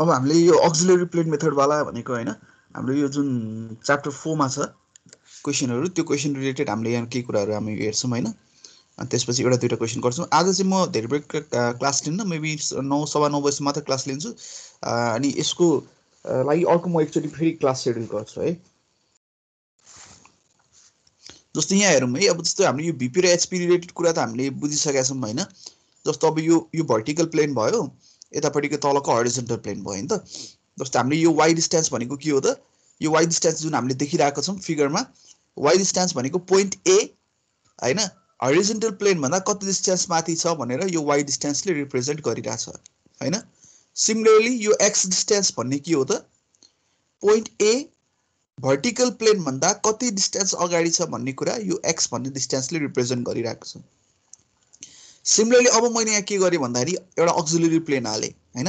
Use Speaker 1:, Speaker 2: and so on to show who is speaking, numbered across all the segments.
Speaker 1: अब हामीले यो अक्सिलरी प्लेन मेथड वाला भनेको हैन हाम्रो यो जुन च्याप्टर 4 मा छ क्वेशनहरु त्यो क्वेशन रिलेटेड हामीले यहाँ केही कुराहरु हामी हेर्छौं हैन अनि त्यसपछि एउटा दुईटा क्वेशन गर्छौं आज चाहिँ म धेरै बेर क्लास लिन्न मेबी 9:15 बजे मात्र क्लास लिन्छु अनि यसको लागि अर्को म एकचोटी फेरि क्लास शेड्युल गर्छु है जस्तो यहाँ हेरौँ है अब जस्तो हामीले यो भिपी र एचपी रिलेटेड कुरा त हामीले बुझिसकेका छौं हैन जस्तो अब यो भर्टिकल प्लेन भयो यतापट्टिको तलको हरिजन्टल प्लेन भयो नि त जस्तो हामीले यो वाइ डिस्टेन्स भनेको के हो त यो वाइ डिस्टेन्स जुन हामीले देखिरहेको छौं फिगरमा वाइ डिस्टेन्स भनेको पोइन्ट ए हैन हरिजन्टल प्लेन भन्दा कति डिस्टेन्स माथि छ भनेर यो वाइ डिस्टेन्सले रिप्रेजेन्ट गरिरहेछ हैन सिमिलरली यो एक्स डिस्टेन्स भन्ने के हो त पोइन्ट ए भर्टिकल प्लेन भन्दा कति डिस्टेन्स अगाडि छ भन्ने कुरा यो एक्स भन्ने डिस्टेन्सले रिप्रेजेन्ट गरिरहेको छ सिमिलरली अब मैले यहाँ के गरे भन्दाखेरि एउटा अक्सिलरी प्लेन हाले हैन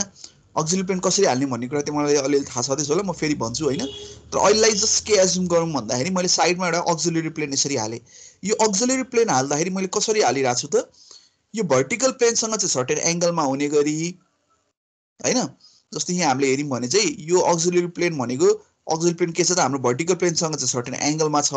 Speaker 1: अक्सिलरी प्लेन कसरी हाल्ने भन्ने कुरा चाहिँ मलाई अलिअलि थाहा छदैछ होला म फेरि भन्छु हैन तर अहिलेलाई जस्ट के एज्युम गरौँ भन्दाखेरि मैले साइडमा एउटा अक्सिलरी प्लेन यसरी हाले यो अक्सिलरी प्लेन हाल्दाखेरि मैले कसरी हालिरहेको छु त यो भर्टिकल प्लेनसँग चाहिँ सर्टेन एंगलमा हुने गरी हैन जस्तो यहाँ हामीले हेर्यौं भने चाहिँ यो अक्सिलरी प्लेन भनेको अक्सिलरी प्लेन के छ त हाम्रो भर्टिकल प्लेनसँग चाहिँ सर्टेन एंगलमा छ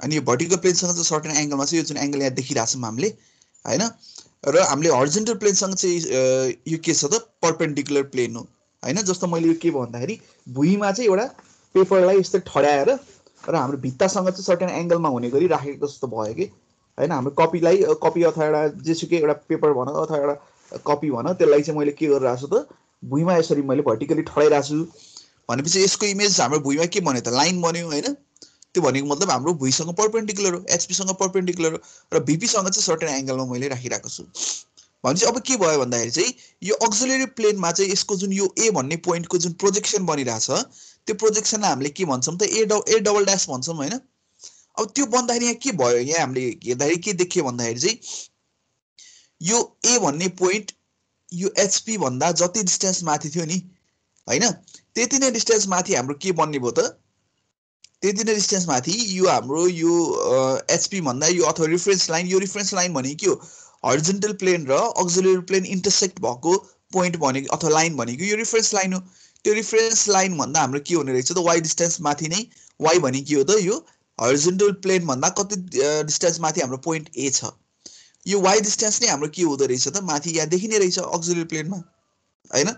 Speaker 1: अनि यो भर्टिकल प्लेनसँग चाहिँ सर्टेन एंगलमा छ यो जुन एंगल यहाँ देखिरहेको छौं हामीले हैन र हामीले हरिजन्टल प्लेनसँग चाहिँ यो के छ त परपेन्डिकुलर प्लेन हो हैन जस्तो मैले यो के भन्दाखेरि भुइँमा चाहिँ एउटा पेपरलाई यस्तै ठड्याएर र हाम्रो भित्तासँग चाहिँ सर्टेन एंगलमा हुने गरी राखेको जस्तो भयो के हैन हाम्रो कपी अथवा एउटा जेसुकै एउटा पेपर भन अथवा एउटा कपी भन त्यसलाई चाहिँ मैले के गरिरहेको छु त भुइँमा यसरी मैले भर्टिकली ठड्याइरहेको छु भनेपछि यसको इमेज हाम्रो भुइँमा के बन्यो त लाइन बन्यो हैन त्यो भनेको मतलब हाम्रो भुइँसँग परपेन्डिकुलर हो एचपी सँग परपेन्डिकुलर हो र भीपी सँग चाहिँ सर्टेन एंगलमा मैले राखिरहेको छु भनेपछि अब के भयो भन्दाखेरि चाहिँ यो अक्सिलरी प्लेनमा चाहिँ यसको जुन यो ए भन्ने पोइन्टको जुन प्रोजेक्सन बनिरहेछ त्यो प्रोजेक्सनलाई हामीले के भन्छौं त ए डबल ड्याश भन्छौं हैन अब त्यो बन्दाखेरि यहाँ के भयो यहाँ हामीले हेर्दाखेरि के देखियो भन्दाखेरि चाहिँ यो ए भन्ने पोइन्ट यो एचपी भन्दा जति डिस्टेन्स माथि थियो नि हैन त्यति नै डिस्टेन्स माथि हाम्रो के बन्ने भयो त त्यति नै डिस्टेन्स माथि यो हाम्रो यो एचपी भन्दा यो अथवा रेफरेन्स लाइन भनेको के हो हरिजन्टल प्लेन र अक्सिलरी प्लेन इन्टरसेक्ट भएको पोइन्ट भनेको अथवा लाइन भनेको यो रेफरेन्स लाइन हो त्यो रेफरेन्स लाइन भन्दा हाम्रो के हुने रहेछ त वाइ डिस्टेन्स माथि नै वाइ भने के हो त यो हरिजन्टल प्लेन भन्दा कति डिस्टेन्स माथि हाम्रो पोइन्ट ए छ यो वाइ डिस्टेन्स नै हाम्रो के हुँदो रहेछ त माथि यहाँ देखिने रहेछ अक्सिलरी प्लेनमा हैन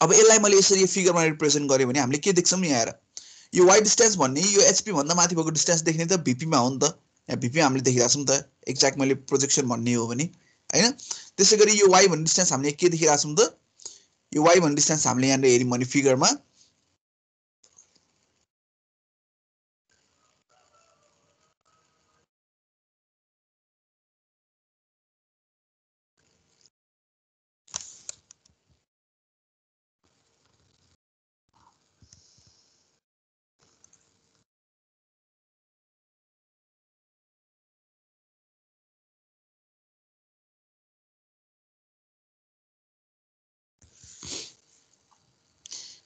Speaker 1: अब यसलाई मैले यसरी फिगरमा रिप्रेजेन्ट गरे भने हामीले के देख्छौं यहाँ हेर यो वाइ डिस्टेन्स भन्ने यो एचपी भन्दा माथि भएको डिस्टेन्स देख्ने त भीपी मा हो नि त यहाँ भीपी हामीले देखिरहेको छौं त एक्ज्याक्ट मैले प्रोजेक्सन भन्ने हो भने हैन त्यसैगरी यो वाइ भन्ने डिस्टेन्स हामीले के देखिरहेको छौं त यो वाइ भन्ने डिस्टेन्स हामीले यहाँ हेर्यौं भने फिगरमा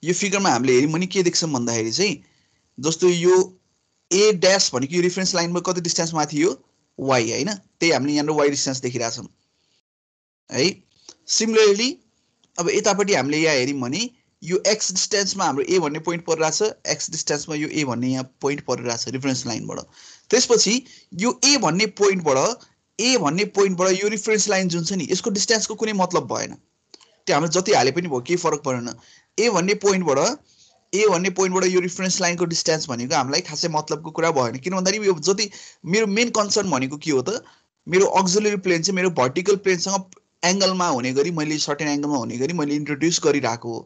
Speaker 1: यो फिगरमा हामीले हेर्यौं भने के देख्छौं भन्दाखेरि चाहिँ जस्तो यो ए ड्याश भनेको यो रेफरेन्स लाइनमा कति डिस्टेन्स माथि हो वाइ हैन त्यही हामीले यहाँ वाइ डिस्टेन्स देखिरहेछौं है सिमिलरली अब यतापट्टि हामीले यहाँ हेर्यौं भने यो एक्स डिस्टेन्समा हाम्रो ए भन्ने पोइन्ट परिरहेछ एक्स डिस्टेन्समा यो ए भन्ने यहाँ पोइन्ट परिरहेछ रेफरेन्स लाइनबाट त्यसपछि यो ए भन्ने पोइन्टबाट यो रेफरेन्स लाइन जुन छ नि यसको डिस्टेन्सको कुनै मतलब भएन त्यो हाम्रो जति हाले पनि भयो केही फरक परेन ए भन्ने पोइन्टबाट यो रेफरेन्स लाइनको डिस्टेन्स भनेको हामीलाई खासै मतलबको कुरा भएन किन भन्दाखेरि यो जति मेरो मेन कन्सर्न भनेको के हो त मेरो अक्सिलरी प्लेन चाहिँ मेरो भर्टिकल प्लेनसँग एंगलमा हुने गरी मैले सर्टेन एंगलमा हुने गरी मैले इन्ट्रोड्युस गरिराको हो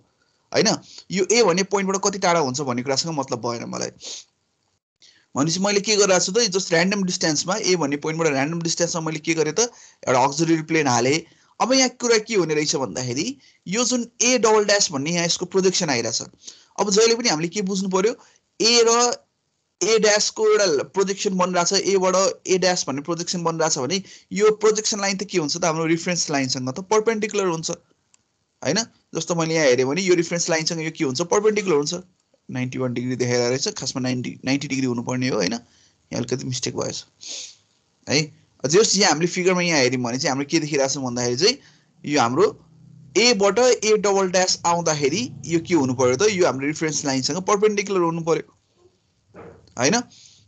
Speaker 1: हैन यो ए भन्ने पोइन्टबाट कति टाढा हुन्छ भन्ने कुरासँग मतलब भएन मलाई भनेपछि मैले के गरिरहेको छु त जस्ट र्यान्डम डिस्टेन्समा ए भन्ने पोइन्टबाट र्यान्डम डिस्टेन्समा मैले के गरे त एउटा अक्सिलरी प्लेन हाले अब यहाँ कुरा के हुने रहेछ भन्दाखेरि यो जुन ए डबल ड्याश भन्ने यहाँ यसको प्रोजेक्सन आइरहेछ अब जहिले पनि हामीले के बुझ्नु पर्यो ए र ए ड्याश को एउटा प्रोजेक्सन बनिरहेछ ए बाट ए ड्याश भन्ने प्रोजेक्सन बनिरहेछ भने यो प्रोजेक्सन लाइन त के हुन्छ त हाम्रो रेफरेन्स लाइनसँग त परपेन्डिकुलर हुन्छ हैन जस्तो मैले यहाँ हेरे भने यो रेफरेन्स लाइनसँग यो के हुन्छ परपेन्डिकुलर हुन्छ 91 डिग्री देखाइरहेको रहेछ, खासमा 90 डिग्री हुनुपर्ने हो हैन, यहाँ अलिकति मिस्टेक भएछ है। जस यहाँ हामीले फिगरमा यहाँ हेर्यौं भने चाहिँ हाम्रो के देखिरहेछ भन्दाखेरि चाहिँ यो हाम्रो ए बाट ए डबल ड्यास आउँदाखेरि यो के हुनु पर्यो त, यो हाम्रो रेफरेन्स लाइनसँग परपेन्डिकुलर हुनु पर्यो हैन।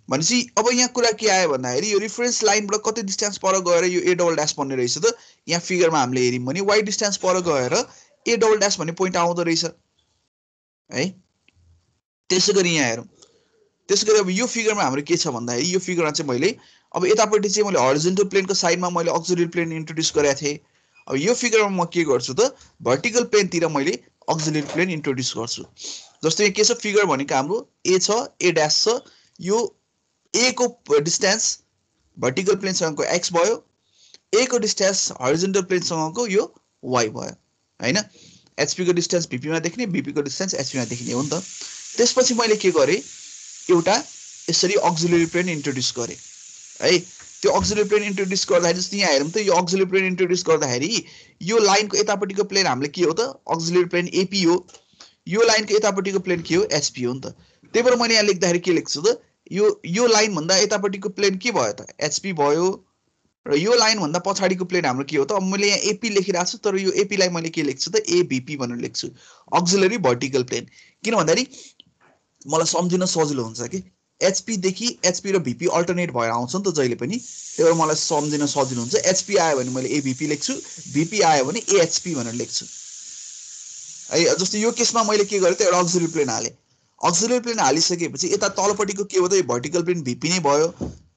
Speaker 1: भनेपछि अब यहाँ कुरा के आयो भन्दाखेरि यो रेफरेन्स लाइनबाट कति डिस्टेन्स पर गएर यो ए डबल ड्यास बन्ने रहेछ त, यहाँ फिगरमा हामीले हेर्यौं भने वाइ डिस्टेन्स पर गएर ए डबल ड्यास भन्ने पोइन्ट आउँदो रहेछ है। त्यसैगरी यहाँ हेरौँ, त्यसैगरी अब यो फिगरमा हाम्रो के छ भन्दाखेरि यो फिगरमा चाहिँ मैले अब यतापट्टि चाहिँ मैले हरिजोन्टल प्लेनको साइडमा मैले अक्सिलरी प्लेन इन्ट्रोड्युस गरेको थिएँ। अब यो फिगरमा म के गर्छु त, भर्टिकल प्लेनतिर मैले अक्सिलरी प्लेन इन्ट्रोड्युस गर्छु। जस्तै के छ फिगर भनेको हाम्रो ए छ, ए ड्यास छ, यो ए को डिस्टेन्स भर्टिकल प्लेनसँगको एक्स भयो, ए को डिस्टेन्स हरिजोन्टल प्लेनसँगको यो वाइ भयो हैन। एचपी को डिस्टेन्स भीपी मा देख्ने, भीपी को डिस्टेन्स एचपी मा देख्ने हो नि त। त्यसपछि मैले के गरे, एउटा यसरी अक्सिलरी प्लेन इन्ट्रोड्युस गरे है। त्यो अक्सिलरी प्लेन इन्ट्रोड्युस गर्दाखेरि जस्तो यहाँ हेरौँ त, यो अक्सिलरी प्लेन इन्ट्रोड्युस गर्दाखेरि यो लाइनको यतापट्टिको प्लेन हामीले के हो त, अक्सिलरी प्लेन एपी हो, यो लाइनको यतापट्टिको प्लेन के हो, एचपी हो नि त। त्यही भएर मैले यहाँ लेख्दाखेरि के लेख्छु त, यो लाइन भन्दा यतापट्टिको प्लेन के भयो त, एचपी भयो, र यो लाइन भन्दा पछाडिको प्लेन हाम्रो के हो त, अब मैले यहाँ एपी लेखिरहेको छु तर यो एपी लाई मैले के लेख्छु त, एभीपी भनेर लेख्छु, अक्सिलरी भर्टिकल प्लेन। किन भन्दाखेरि मलाई सम्झिन सजिलो हुन्छ कि एचपी देखि एचपी र भीपी अल्टरनेट भएर आउँछ नि त जहिले पनि, त्यही भएर मलाई सम्झिन सजिलो हुन्छ। एचपी आयो भने मैले एभीपी लेख्छु, भीपी आयो भने एएचपी भनेर लेख्छु है। जस्तो यो केसमा मैले के गरेँ त, एउटा अक्सिलरी प्लेन हालेँ, अक्सिलरी प्लेन हालिसकेपछि यता तलपट्टिको के हो त, यो भर्टिकल प्लेन भीपी नै भयो,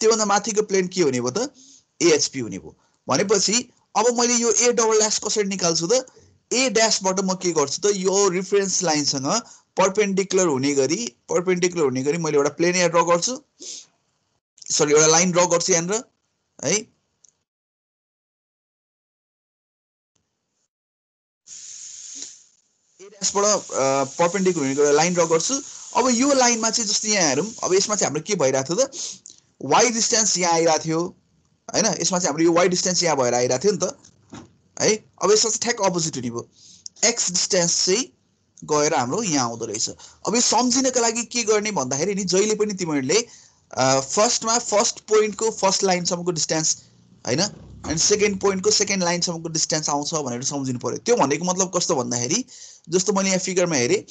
Speaker 1: त्योभन्दा माथिको प्लेन के हुने भयो त, एएचपी हुने भयो। भनेपछि अब मैले यो ए डबल ड्यास कसरी निकाल्छु त, ए ड्यासबाट म के गर्छु त, यो रेफरेन्स लाइनसँग परपेन्डिकुलर हुने गरी मैले एउटा प्लेन यहाँ ड्र गर्छु, सरी एउटा लाइन ड्र गर्छु यहाँनिर है। ए ड्यासबाट परपेन्डिकुलर हुने गरी लाइन ड्र गर्छु। अब यो लाइनमा चाहिँ जस्तो यहाँ हेरौँ, अब यसमा चाहिँ हाम्रो के भइरहेको थियो त, वाइ डिस्टेन्स यहाँ आइरहेको थियो हैन, यसमा चाहिँ हाम्रो यो वाइ डिस्टेन्स यहाँ भएर आइरहेको थियो नि त है। अब यसमा चाहिँ ठ्याक्क अपोजिट हुने भयो, एक्स डिस्टेन्स चाहिँ गएर हाम्रो यहाँ आउँदो रहेछ। अब यो सम्झिनको लागि के गर्ने भन्दाखेरि नि, जहिले पनि तिमीहरूले फर्स्टमा फर्स्ट पोइन्टको फर्स्ट लाइनसम्मको डिस्टेन्स हैन, अनि सेकेन्ड पोइन्टको सेकेन्ड लाइनसम्मको डिस्टेन्स आउँछ भनेर सम्झिनु पर्यो। त्यो भनेको मतलब कस्तो भन्दाखेरि, जस्तो मैले यहाँ फिगरमा हेरेँ,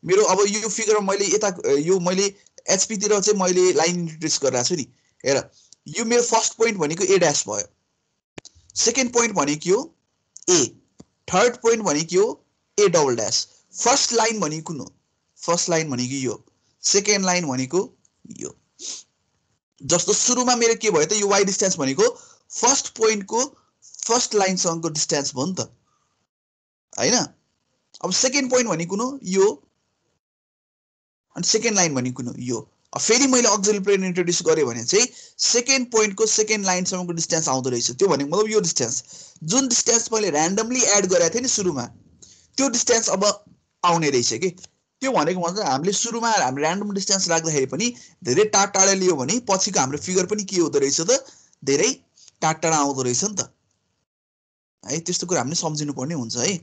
Speaker 1: मेरो अब यो फिगरमा मैले यता यो मैले एचपी तिर चाहिँ मैले लाइन इन्ट्रोड्युस गरिरहेको छु नि, हेर यो मेरो फर्स्ट पोइन्ट भनेको ए ड्यास भयो, सेकेन्ड पोइन्ट भनेको हो ए, थर्ड पोइन्ट भनेको हो ए डबल ड्यास, फर्स्ट लाइन भनेको कुन हो, फर्स्ट लाइन भनेको यो, सेकेन्ड लाइन भनेको यो। जस्तो सुरुमा मेरो के भयो त, यो वाइ डिस्टेन्स भनेको फर्स्ट पोइन्टको फर्स्ट लाइनसँगको डिस्टेन्स भयो नि त हैन। अब सेकेन्ड पोइन्ट भनेको कुन हो, यो, अनि सेकेन्ड लाइन भनेको कुन हो, यो। फेरि मैले अक्सिलरी प्लेन इन्ट्रोड्युस गरेँ भने चाहिँ सेकेन्ड पोइन्टको सेकेन्ड लाइनसम्मको डिस्टेन्स आउँदो रहेछ। त्यो भनेको मतलब यो डिस्टेन्स, जुन डिस्टेन्स मैले ऱ्यान्डमली एड गरेको थिएँ नि सुरुमा, त्यो डिस्टेन्स अब आउने रहेछ कि। त्यो भनेको मतलब हामीले सुरुमा हाम्रो ऱ्यान्डम डिस्टेन्स राख्दाखेरि पनि धेरै टाढा लियो भने पछिको हाम्रो फिगर पनि के हुँदो रहेछ त, धेरै टाढा आउँदो रहेछ नि त है। त्यस्तो कुरा हामीले सम्झिनु पर्ने हुन्छ है।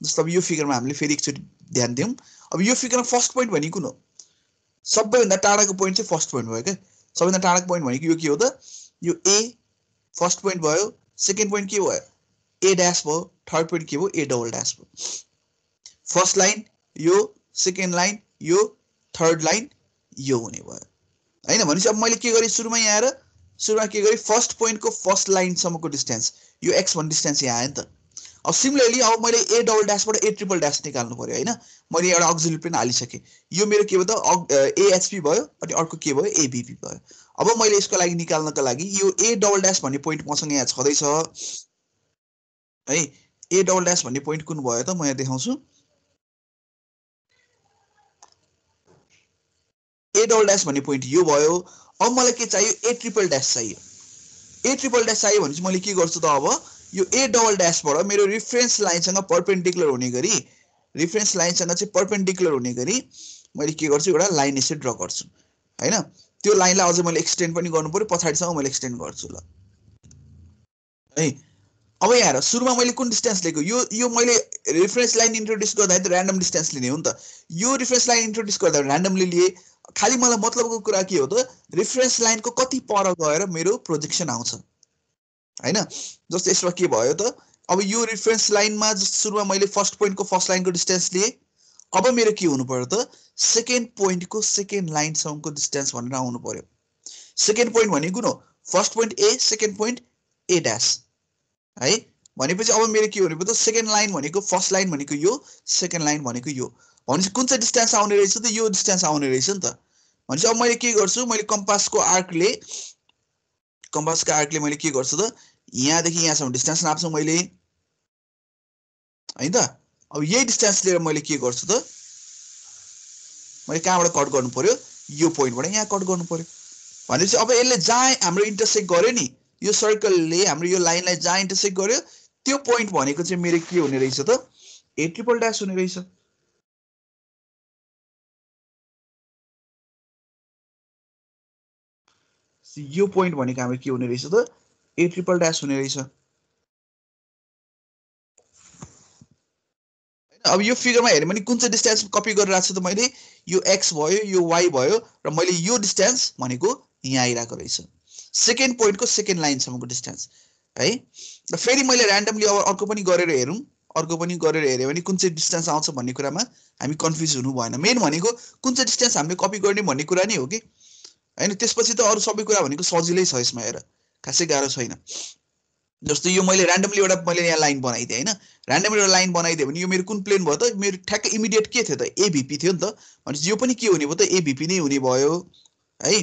Speaker 1: जस्तो अब यो फिगरमा हामीले फेरि एकचोटि ध्यान दिउँ। अब यो फिगरमा फर्स्ट पोइन्ट भनेको कुन हो, सबैभन्दा टाढाको पोइन्ट चाहिँ फर्स्ट पोइन्ट भयो क्या। सबैभन्दा टाढाको पोइन्ट भनेको यो के हो त, यो ए फर्स्ट पोइन्ट भयो, सेकेन्ड पोइन्ट के भयो, ए ड्यास भयो, थर्ड पोइन्ट के भयो, ए डबल ड्यास भयो। फर्स्ट लाइन यो, सेकेन्ड लाइन यो, थर्ड लाइन यो हुने भयो हैन। भनेपछि अब मैले के गरेँ, सुरुमा यहाँ आएर सुरुमा के गरेँ, फर्स्ट पोइन्टको फर्स्ट लाइनसम्मको डिस्टेन्स, यो एक्स भन्ने डिस्टेन्स यहाँ आयो नि त। अब सिमिलरली अब मैले ए डबल ड्यासबाट ए ट्रिपल ड्यास निकाल्नु पर्यो हैन। मैले एउटा अक्सिलरी प्लेन हालिसकेँ, यो मेरो के भयो त, एएचपी भयो, अनि अर्को के भयो, एभीपी भयो। अब मैले यसको लागि निकाल्नको लागि यो ए डबल ड्यास भन्ने पोइन्ट मसँग यहाँ छँदैछ है। ए डबल ड्यास भन्ने पोइन्ट कुन भयो त, म यहाँ देखाउँछु। ए डबल ड्यास भन्ने पोइन्ट यो भयो। अब मलाई के चाहियो, ए ट्रिपल ड्यास चाहियो। ए ट्रिपल ड्यास चाहियो भने चाहिँ मैले के गर्छु त, अब यो ए डबल ड्यासबाट मेरो रेफरेन्स लाइनसँग परपेन्डिकुलर हुने गरी, रेफरेन्स लाइनसँग चाहिँ परपेन्डिकुलर हुने गरी मैले के गर्छु, एउटा लाइन यसरी ड्र गर्छु हैन। त्यो लाइनलाई अझै मैले एक्सटेन्ड पनि गर्नु पर्यो, पछाडिसँग मैले एक्सटेन्ड गर्छु ल है। अब यहाँ हेर सुरुमा मैले कुन डिस्टेन्स लिएको यो मैले रेफरेन्स लाइन इन्ट्रोड्युस गर्दाखेरि त र्यान्डम डिस्टेन्स लिने हो नि त यो रेफरेन्स लाइन इन्ट्रोड्युस गर्दा र्यान्डमली लिए खालि मलाई मतलबको कुरा के हो त रेफरेन्स लाइनको कति पर गएर मेरो प्रोजेक्सन आउँछ हैन जस्तो यसमा के भयो त अब यो रेफरेन्स लाइनमा सुरुमा मैले फर्स्ट पोइन्टको फर्स्ट लाइनको डिस्टेन्स लिए अब मेरो के हुनु पर्यो त सेकेन्ड पोइन्टको सेकेन्ड लाइनसम्मको डिस्टेन्स भनेर आउनु पर्यो सेकेन्ड पोइन्ट भनेको कुन हो first point A second point a dash है भनेपछि अब मेरो के हुने भयो त सेकेन्ड लाइन भनेको फर्स्ट लाइन भनेको यो सेकेन्ड लाइन भनेको यो भनेपछि कुन चाहिँ डिस्टेन्स आउने रहेछ त यो डिस्टेन्स आउने रहेछ नि त भनेपछि अब मैले के गर्छु मैले कम्पासको आर्कले मैले के गर्छु त यहाँदेखि यहाँसम्म डिस्टेन्स नाप्छु मैले है त अब यही डिस्टेन्स लिएर मैले के गर्छु त मैले कहाँबाट कट गर्नु पर्यो यो पोइन्टबाट यहाँ कट गर्नु पर्यो भनेपछि अब यसले जहाँ हाम्रो इन्टरसेक्ट गर्यो नि यो सर्कलले हाम्रो यो लाइनलाई जहाँ इन्टरसेक्ट गर्यो त्यो पोइन्ट भनेको चाहिँ मेरो के हुने रहेछ त ए ट्रिपल ड्यास हुने रहेछ यो पोइन्ट भनेको हाम्रो के हुने रहेछ त ए ट्रिपल ड्यास हुने रहेछ अब यो फिगरमा हेर्यो भने कुन चाहिँ डिस्टेन्स कपी गरिरहेको छु त मैले यो एक्स भयो यो वाई भयो र मैले यो डिस्टेन्स भनेको यहाँ आइरहेको रहेछ सेकेन्ड पोइन्टको सेकेन्ड लाइनसम्मको डिस्टेन्स है र फेरि मैले र्यान्डमली अब अर्को पनि गरेर हेरौँ अर्को पनि गरेर हेऱ्यो भने कुन चाहिँ डिस्टेन्स आउँछ भन्ने कुरामा हामी कन्फ्युज हुनु भएन मेन भनेको कुन चाहिँ डिस्टेन्स हामीले कपी गर्ने भन्ने कुरा नै हो कि हैन त्यसपछि त अरू सबै कुरा भनेको सजिलै छ यसमा हेर खासै गाह्रो छैन जस्तो यो मैले र्यान्डमली एउटा मैले यहाँ लाइन बनाइदिएँ हैन र्यान्डमली एउटा लाइन बनाइदिएँ भने यो मेरो कुन प्लेन भयो त मेरो ठ्याक्कै इमिडिएट के थियो त एभीपी थियो नि त भनेपछि यो पनि के हुने भयो त एभीपी नै हुने भयो है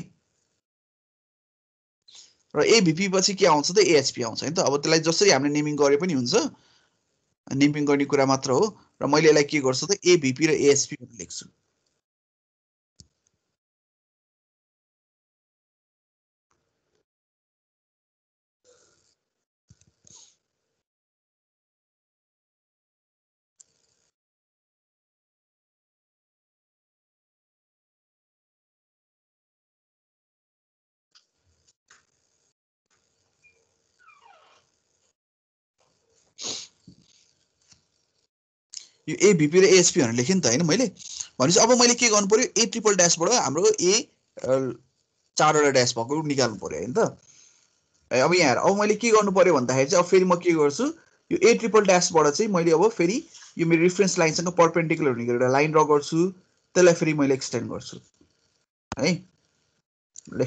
Speaker 1: र एभीपी पछि के आउँछ त एएचपी आउँछ हैन त अब त्यसलाई जसरी हामीले नेमिङ गरे पनि हुन्छ नेमिङ गर्ने कुरा मात्र हो र मैले यसलाई के गर्छु त एभीपी र एएचपी भनेर लेख्छु यो एभीपी र एएचपी भनेर लेखेँ नि त हैन मैले भनेपछि अब मैले के गर्नु पर्यो ए ट्रिपल ड्यासबाट हाम्रो ए चारवटा ड्यास भएको निकाल्नु पर्यो हैन त अब यहाँ अब मैले के गर्नु पर्यो भन्दाखेरि चाहिँ अब फेरि म के गर्छु यो ए ट्रिपल ड्यासबाट चाहिँ मैले अब फेरि यो मेरो रेफरेन्स लाइनसँग परपेन्डिकुलर हुने एउटा लाइन ड्र गर्छु त्यसलाई फेरि मैले एक्सटेन्ड गर्छु है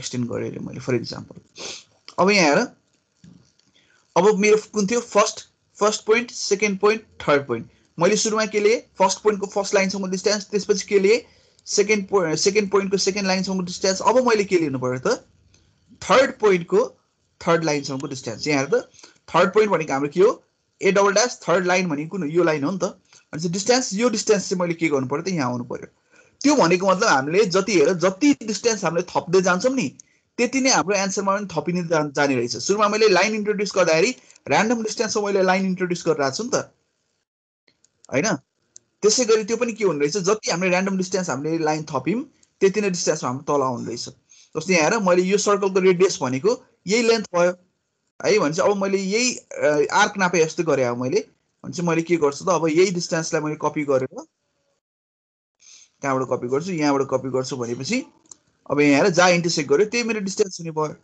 Speaker 1: एक्सटेन्ड गरेर मैले फर इक्जाम्पल अब यहाँ हेर अब मेरो कुन थियो first point second point third point मैले सुरुमा के लिए फर्स्ट पोइन्टको फर्स्ट लाइनसम्मको डिस्टेन्स त्यसपछि के लिए सेकेन्ड पोइन्टको सेकेन्ड लाइनसम्मको डिस्टेन्स अब मैले के लिनु पर्यो त थर्ड पोइन्टको थर्ड लाइनसम्मको डिस्टेन्स यहाँ हेर त थर्ड पोइन्ट भनेको हाम्रो के हो ए डबल ड्यास थर्ड लाइन भनेको कुन हो यो लाइन हो नि त भनेपछि डिस्टेन्स यो डिस्टेन्स चाहिँ मैले के गर्नु पर्यो त यहाँ आउनु पर्यो त्यो भनेको मतलब हामीले जति डिस्टेन्स हामीले थप्दै जान्छौँ नि त्यति नै हाम्रो एन्सरमा पनि थपिने जाने रहेछ सुरुमा मैले लाइन इन्ट्रोड्युस गर्दाखेरि र्यान्डम डिस्टेन्समा मैले लाइन इन्ट्रोड्युस गरिरहेको छु नि त हैन त्यसै गरी त्यो पनि के हुने रहेछ जति हामीले र्यान्डम डिस्टेन्स हामीले लाइन थप्यौँ त्यति नै डिस्टेन्समा हाम्रो तल आउने रहेछ जस्तो यहाँ हेर मैले यो सर्कलको रेडियस भनेको यही लेन्थ भयो है भनेपछि अब मैले यही आर्क नापे जस्तो गरेँ अब मैले भनेपछि मैले के गर्छु त अब यही डिस्टेन्सलाई मैले कपी गरेर कहाँबाट कपी गर्छु यहाँबाट कपी गर्छु भनेपछि अब यहाँ हेर जहाँ इन्टरसेक्ट गर्यो त्यही मेरो डिस्टेन्स हुने भयो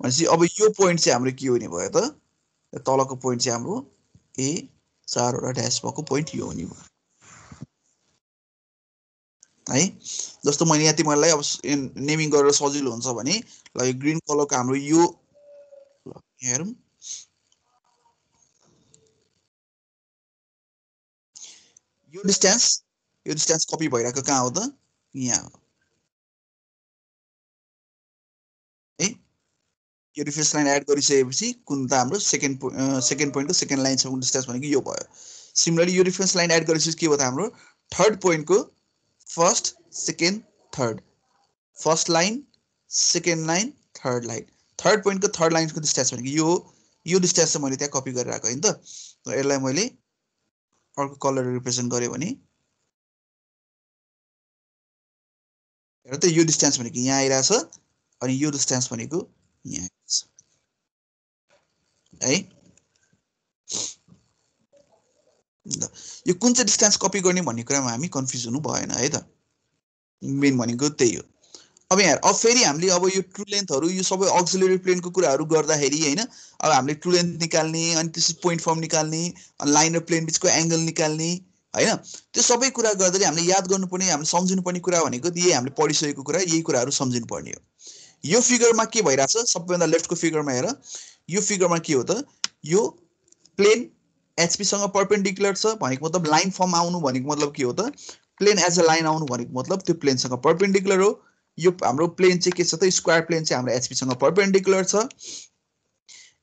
Speaker 1: भनेपछि अब यो पोइन्ट चाहिँ हाम्रो के हुने भयो त तलको पोइन्ट चाहिँ हाम्रो ए चारवटा ड्यास भएको पोइन्ट यो हुने भयो है जस्तो मैले यहाँ तिमीहरूलाई अब नेमिङ गरेर सजिलो हुन्छ भने ल यो ग्रीन कलरको हाम्रो यो हेरौँ यो डिस्टेन्स कपी भइरहेको कहाँ हो त यहाँ है यो रेफरेन्स लाइन एड गरिसकेपछि कुन त हाम्रो सेकेन्ड पोइन्टको सेकेन्ड लाइनसम्मको डिस्टेन्स भनेको यो भयो सिमिलरली यो रेफरेन्स लाइन एड गरेपछि के हो त हाम्रो third पोइन्टको first second third first line second line third पोइन्टको third लाइनको डिस्टेन्स भनेको यो डिस्टेन्स चाहिँ मैले त्यहाँ कपी गरेर राखेको होइन त र यसलाई मैले अर्को कलर रिप्रेजेन्ट गरेँ भने हेर त यो डिस्टेन्स भनेको यहाँ आइरहेछ अनि यो डिस्टेन्स भनेको यहाँ है ल यो कुन चाहिँ डिस्टेन्स कपी गर्ने भन्ने कुरामा हामी कन्फ्युज हुनु भएन है त मेन भनेको त्यही हो अब यहाँ अब फेरि हामीले अब यो ट्रु लेन्थहरू यो सबै अक्सिलरी प्लेनको कुराहरू गर्दाखेरि होइन अब हामीले ट्रु लेन्थ निकाल्ने अनि त्यसपछि पोइन्ट फर्म निकाल्ने अनि लाइन र प्लेन बिचको एङ्गल निकाल्ने होइन त्यो सबै कुरा गर्दाखेरि हामीले याद गर्नुपर्ने हामीले सम्झिनुपर्ने कुरा भनेको यही हामीले पढिसकेको कुरा यही कुराहरू सम्झिनुपर्ने हो यो फिगरमा के भइरहेछ सबैभन्दा लेफ्टको फिगरमा हेर यो फिगरमा के हो त यो प्लेन एचपीसँग परपेन्डिकुलर छ भनेको मतलब लाइन फर्म आउनु भनेको मतलब के हो त प्लेन एज अ लाइन आउनु भनेको मतलब त्यो प्लेनसँग परपेन्डिकुलर हो यो हाम्रो प्लेन चाहिँ के छ त स्क्वायर प्लेन चाहिँ हाम्रो एचपीसँग परपेन्डिकुलर छ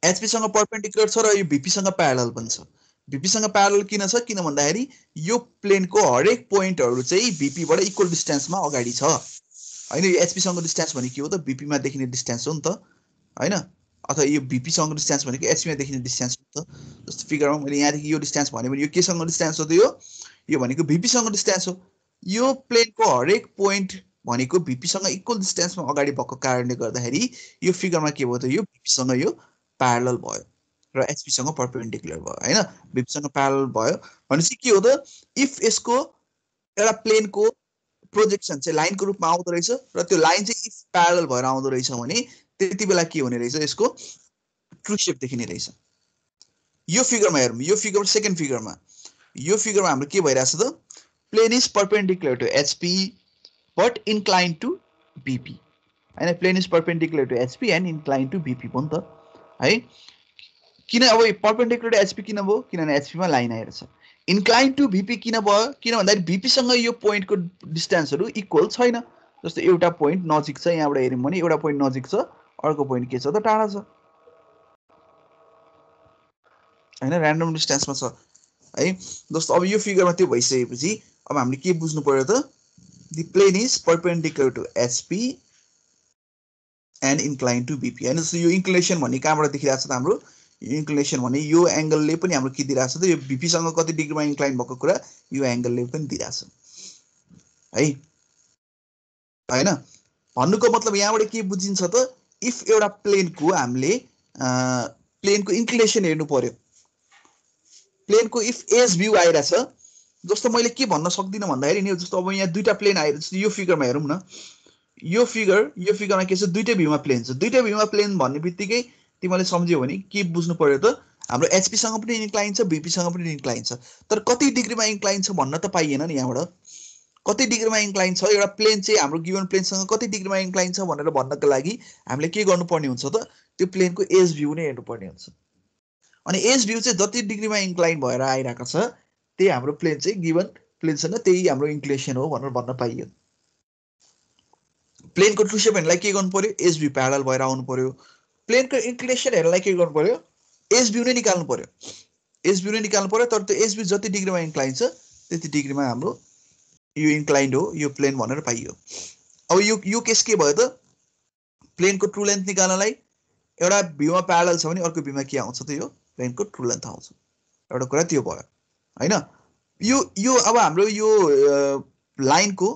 Speaker 1: एचपीसँग परपेन्डिकुलर छ र यो भीपीसँग प्यारलल पनि छ भीपीसँग प्यारलल किन छ किन भन्दाखेरि यो प्लेनको हरेक पोइन्टहरू चाहिँ भीपीबाट इक्वल डिस्टेन्समा अगाडि छ हैन यो एचपीसँग डिस्टेन्स भनेको के हो त भीपीमा देखिने डिस्टेन्स हो नि त हैन अथवा यो भीपीसँग डिस्टेन्स भनेको एचपीमा देखिने डिस्टेन्स हो त जस्तो फिगरमा मैले यहाँदेखि यो डिस्टेन्स भने यो केसँग डिस्टेन्स हो त यो भनेको भीपीसँग डिस्टेन्स हो यो प्लेनको हरेक पोइन्ट भनेको भीपीसँग इक्वल डिस्टेन्समा अगाडि भएको कारणले गर्दाखेरि यो फिगरमा के भयो त यो भीपीसँग यो प्यारलल भयो र एचपीसँग परपेन्डिकुलर भयो हैन भीपीसँग प्यारलल भयो भनेपछि के हो त इफ यसको एउटा प्लेनको प्रोजेक्सन चाहिँ लाइनको रूपमा आउँदो रहेछ र त्यो लाइन चाहिँ इफ प्यारलल भएर आउँदो रहेछ भने त्यति बेला के हुने रहेछ यसको ट्रु शेप देखिने रहेछ यो फिगरमा हेरौँ यो फिगर सेकेन्ड फिगरमा यो फिगरमा हाम्रो के भइरहेछ त plane is perpendicular to HP but inclined to BP and a plane is perpendicular to HP and inclined to BP पनि त है किन अब परपेन्डिकुलर टु HP किन भयो किनभने HP मा लाइन आएर छ इन्क्लाइन टु VP किन भयो किन भन्दाखेरि VP सँग यो पोइन्टको डिस्टेन्सहरू इक्वल छैन जस्तो एउटा पोइन्ट नजिक छ यहाँबाट हेर्यौं भने एउटा पोइन्ट नजिक छ अर्को पोइन्ट के छ त टाढा छ हैन र्यान्डम डिस्टेन्समा छ है जस्तो अब यो फिगरमा त्यो भइसकेपछि अब हामीले के बुझ्नु पर्यो त the plane is perpendicular to HP and inclined to BP हैन सो यो इन्क्लिनेसन भन्ने कहाँबाट देखिरहेछ त हाम्रो यो इन्क्लिनेसन भन्ने यो एंगलले पनि हाम्रो के दिइरहेछ त यो BP सँग कति डिग्रीमा इन्क्लाइन भएको कुरा यो एंगलले पनि दिइरहेछ है हैन भन्नुको मतलब यहाँबाट के बुझिन्छ त इफ एउटा प्लेनको हामीले प्लेनको इन्क्लिनेसन हेर्नु पर्यो प्लेनको इफ एज भ्यू आइराछ जस्तो मैले के भन्न सक्दिन भन्दाखेरि नि जस्तो अब यहाँ दुईटा प्लेन आइरहेछ यो फिगरमा हेरौँ न यो फिगरमा के छ दुईटै भ्यूमा प्लेन छ दुईटै भ्यूमा प्लेन भन्ने बित्तिकै तिमीले सम्झ्यौ भने के बुझ्नु पर्यो त हाम्रो एचपी सँग पनि इन्क्लाइन छ भीपी सँग पनि इन्क्लाइन छ तर कति डिग्रीमा इन्क्लाइन छ भन्न त पाइएन नि यहाँबाट कति डिग्रीमा इन्क्लाइन छ एउटा प्लेन चाहिँ हाम्रो गिवन प्लेनसँग कति डिग्रीमा इन्क्लाइन छ भनेर भन्नको लागि हामीले के गर्नुपर्ने हुन्छ त त्यो प्लेनको एज भ्यू नै हेर्नुपर्ने हुन्छ अनि एज भ्यू चाहिँ जति डिग्रीमा इन्क्लाइन भएर आइरहेको छ त्यही हाम्रो प्लेन चाहिँ गिवन प्लेनसँग त्यही हाम्रो इन्क्लिनेसन हो भनेर भन्न पाइयो प्लेनको ट्रु शेप हेर्नलाई के गर्नु पर्यो एज भ्यू प्यारलल भएर आउनु पर्यो प्लेनको इन्क्लिनेसन हेर्नलाई के गर्नु पर्यो एज भ्यू नै निकाल्नु पर्यो तर त्यो एज भ्यू जति डिग्रीमा इन्क्लाइन छ त्यति डिग्रीमा हाम्रो यो इन्क्लाइन्ड हो यो प्लेन भनेर पाइयो अब यो केस के भयो त प्लेनको ट्रु लेन्थ निकाल्नलाई एउटा भ्यूमा प्यारलल छ भने अर्को भ्यूमा के आउँछ त यो प्लेनको ट्रु लेन्थ आउँछ एउटा कुरा त्यो भयो हैन यो अब हाम्रो यो लाइनको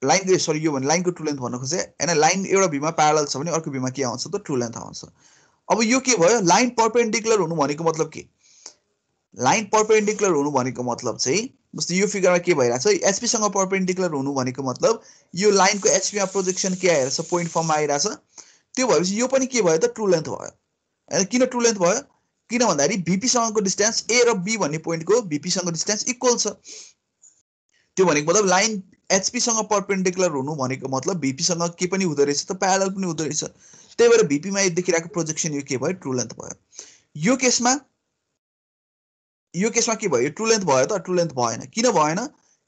Speaker 1: ट्रु लेन्थ भन्न खोजे हैन लाइन एउटा भ्यूमा प्यारलल छ भने अर्को भ्यूमा के आउँछ त ट्रु लेन्थ आउँछ अब यो के भयो लाइन परपेन्डिकुलर हुनु भनेको मतलब के लाइन परपेन्डिकुलर हुनु भनेको मतलब चाहिँ जस्तो यो फिगरमा के भइराछ एचपी सँग परपेन्डिकुलर हुनु भनेको मतलब यो लाइनको एचपी मा प्रोजेक्सन के आइराछ पोइन्ट फर्ममा आइराछ त्यो भएपछि यो पनि के भयो त ट्रु लेन्थ भयो हैन किन ट्रु लेन्थ भयो किन भन्दाखेरि भीपी सँगको डिस्टेन्स ए र बी भन्ने पोइन्टको भीपी सँग डिस्टेन्स इक्वल छ त्यो भनेको मतलब लाइन एचपी सँग परपेन्डिकुलर हुनु भनेको मतलब भीपी सँग के पनि हुँदै रहेछ त प्यारलल पनि हुँदै रहेछ त्यही भएर भीपी मा देखिरहेको प्रोजेक्सन यो के भयो ट्रु लेन्थ भयो यो केसमा के भयो ट्रु लेन्थ भयो त ट्रु लेन्थ भएन किन भएन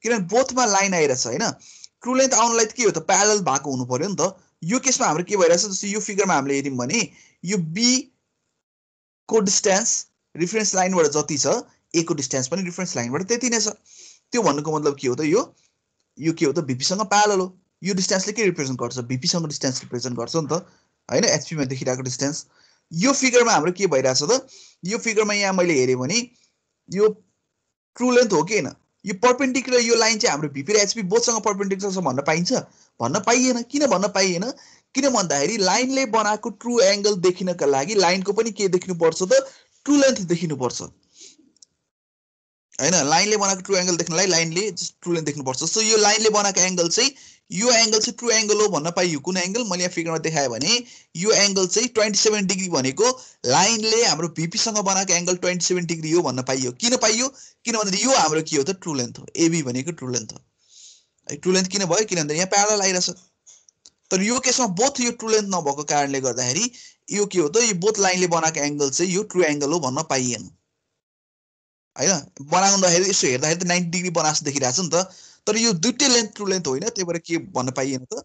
Speaker 1: किनभने बोथमा लाइन आइरहेछ हैन ट्रु लेन्थ आउनलाई के हो त प्यारलल भएको हुनु पर्यो नि त यो केसमा हाम्रो के भइरहेछ जस्तो यो फिगरमा हामीले हेर्यौं भने यो बी को डिस्टेन्स रेफरेन्स लाइनबाट जति छ ए को डिस्टेन्स पनि रेफरेन्स लाइनबाट त्यति नै छ त्यो भन्नुको मतलब के हो त यो के हो त भीपी सँग प्यारलल हो यो डिस्टेन्सले के रिप्रेजेन्ट गर्छ भीपी सँग डिस्टेन्स रिप्रेजेन्ट गर्छ नि त हैन एचपी मा देखिरहेको डिस्टेन्स यो फिगरमा हाम्रो के भइराछ त यो फिगरमा यहाँ मैले हेरे भने यो ट्रु लेन्थ हो कि हैन यो परपेन्डिकुलर यो लाइन चाहिँ हाम्रो भीपी र एचपी बोथसँग परपेन्डिकुलर छ भन्न पाइन्छ भन्न पाइएन किन भन्न पाइएन किन भन्दाखेरि लाइनले बनाएको ट्रु एंगल देखिनका लागि लाइनको पनि के देखिनुपर्छ त ट्रु लेन्थ देखिनुपर्छ हैन लाइनले बनाएको ट्रु एंगल देख्नलाई लाइनले ट्रु लेन्थ देख्नुपर्छ सो यो लाइनले बनाएको एंगल चाहिँ यो एंगल चाहिँ ट्रु एंगल हो भन्न पाइयो कुन एंगल मैले यहाँ फिगरमा देखाए भने यो एंगल चाहिँ 27 डिग्री भनेको लाइनले हाम्रो VP सँग बनाएको एंगल 27 डिग्री हो भन्न पाइयो किन पाइयो किनभने यो हाम्रो के हो त ट्रु लेन्थ हो AB भनेको ट्रु लेन्थ हो है ट्रु लेन्थ किन भयो किनभने यहाँ प्यारलल आइराछ तर यो केसमा बोथ यो ट्रु लेन्थ नभएको कारणले गर्दाखेरि यो के हो त यो बोथ लाइनले बनाएको एंगल चाहिँ यो ट्रु एंगल हो भन्न पाइएन हैन बनाउँदाखेरि यसो हेर्दाखेरि त 90 डिग्री बनास देखिरहेछ नि त तर यो दुईटै लेन्थ ट्रु लेन्थ होइन त्यही भएर के भन्न पाइएन त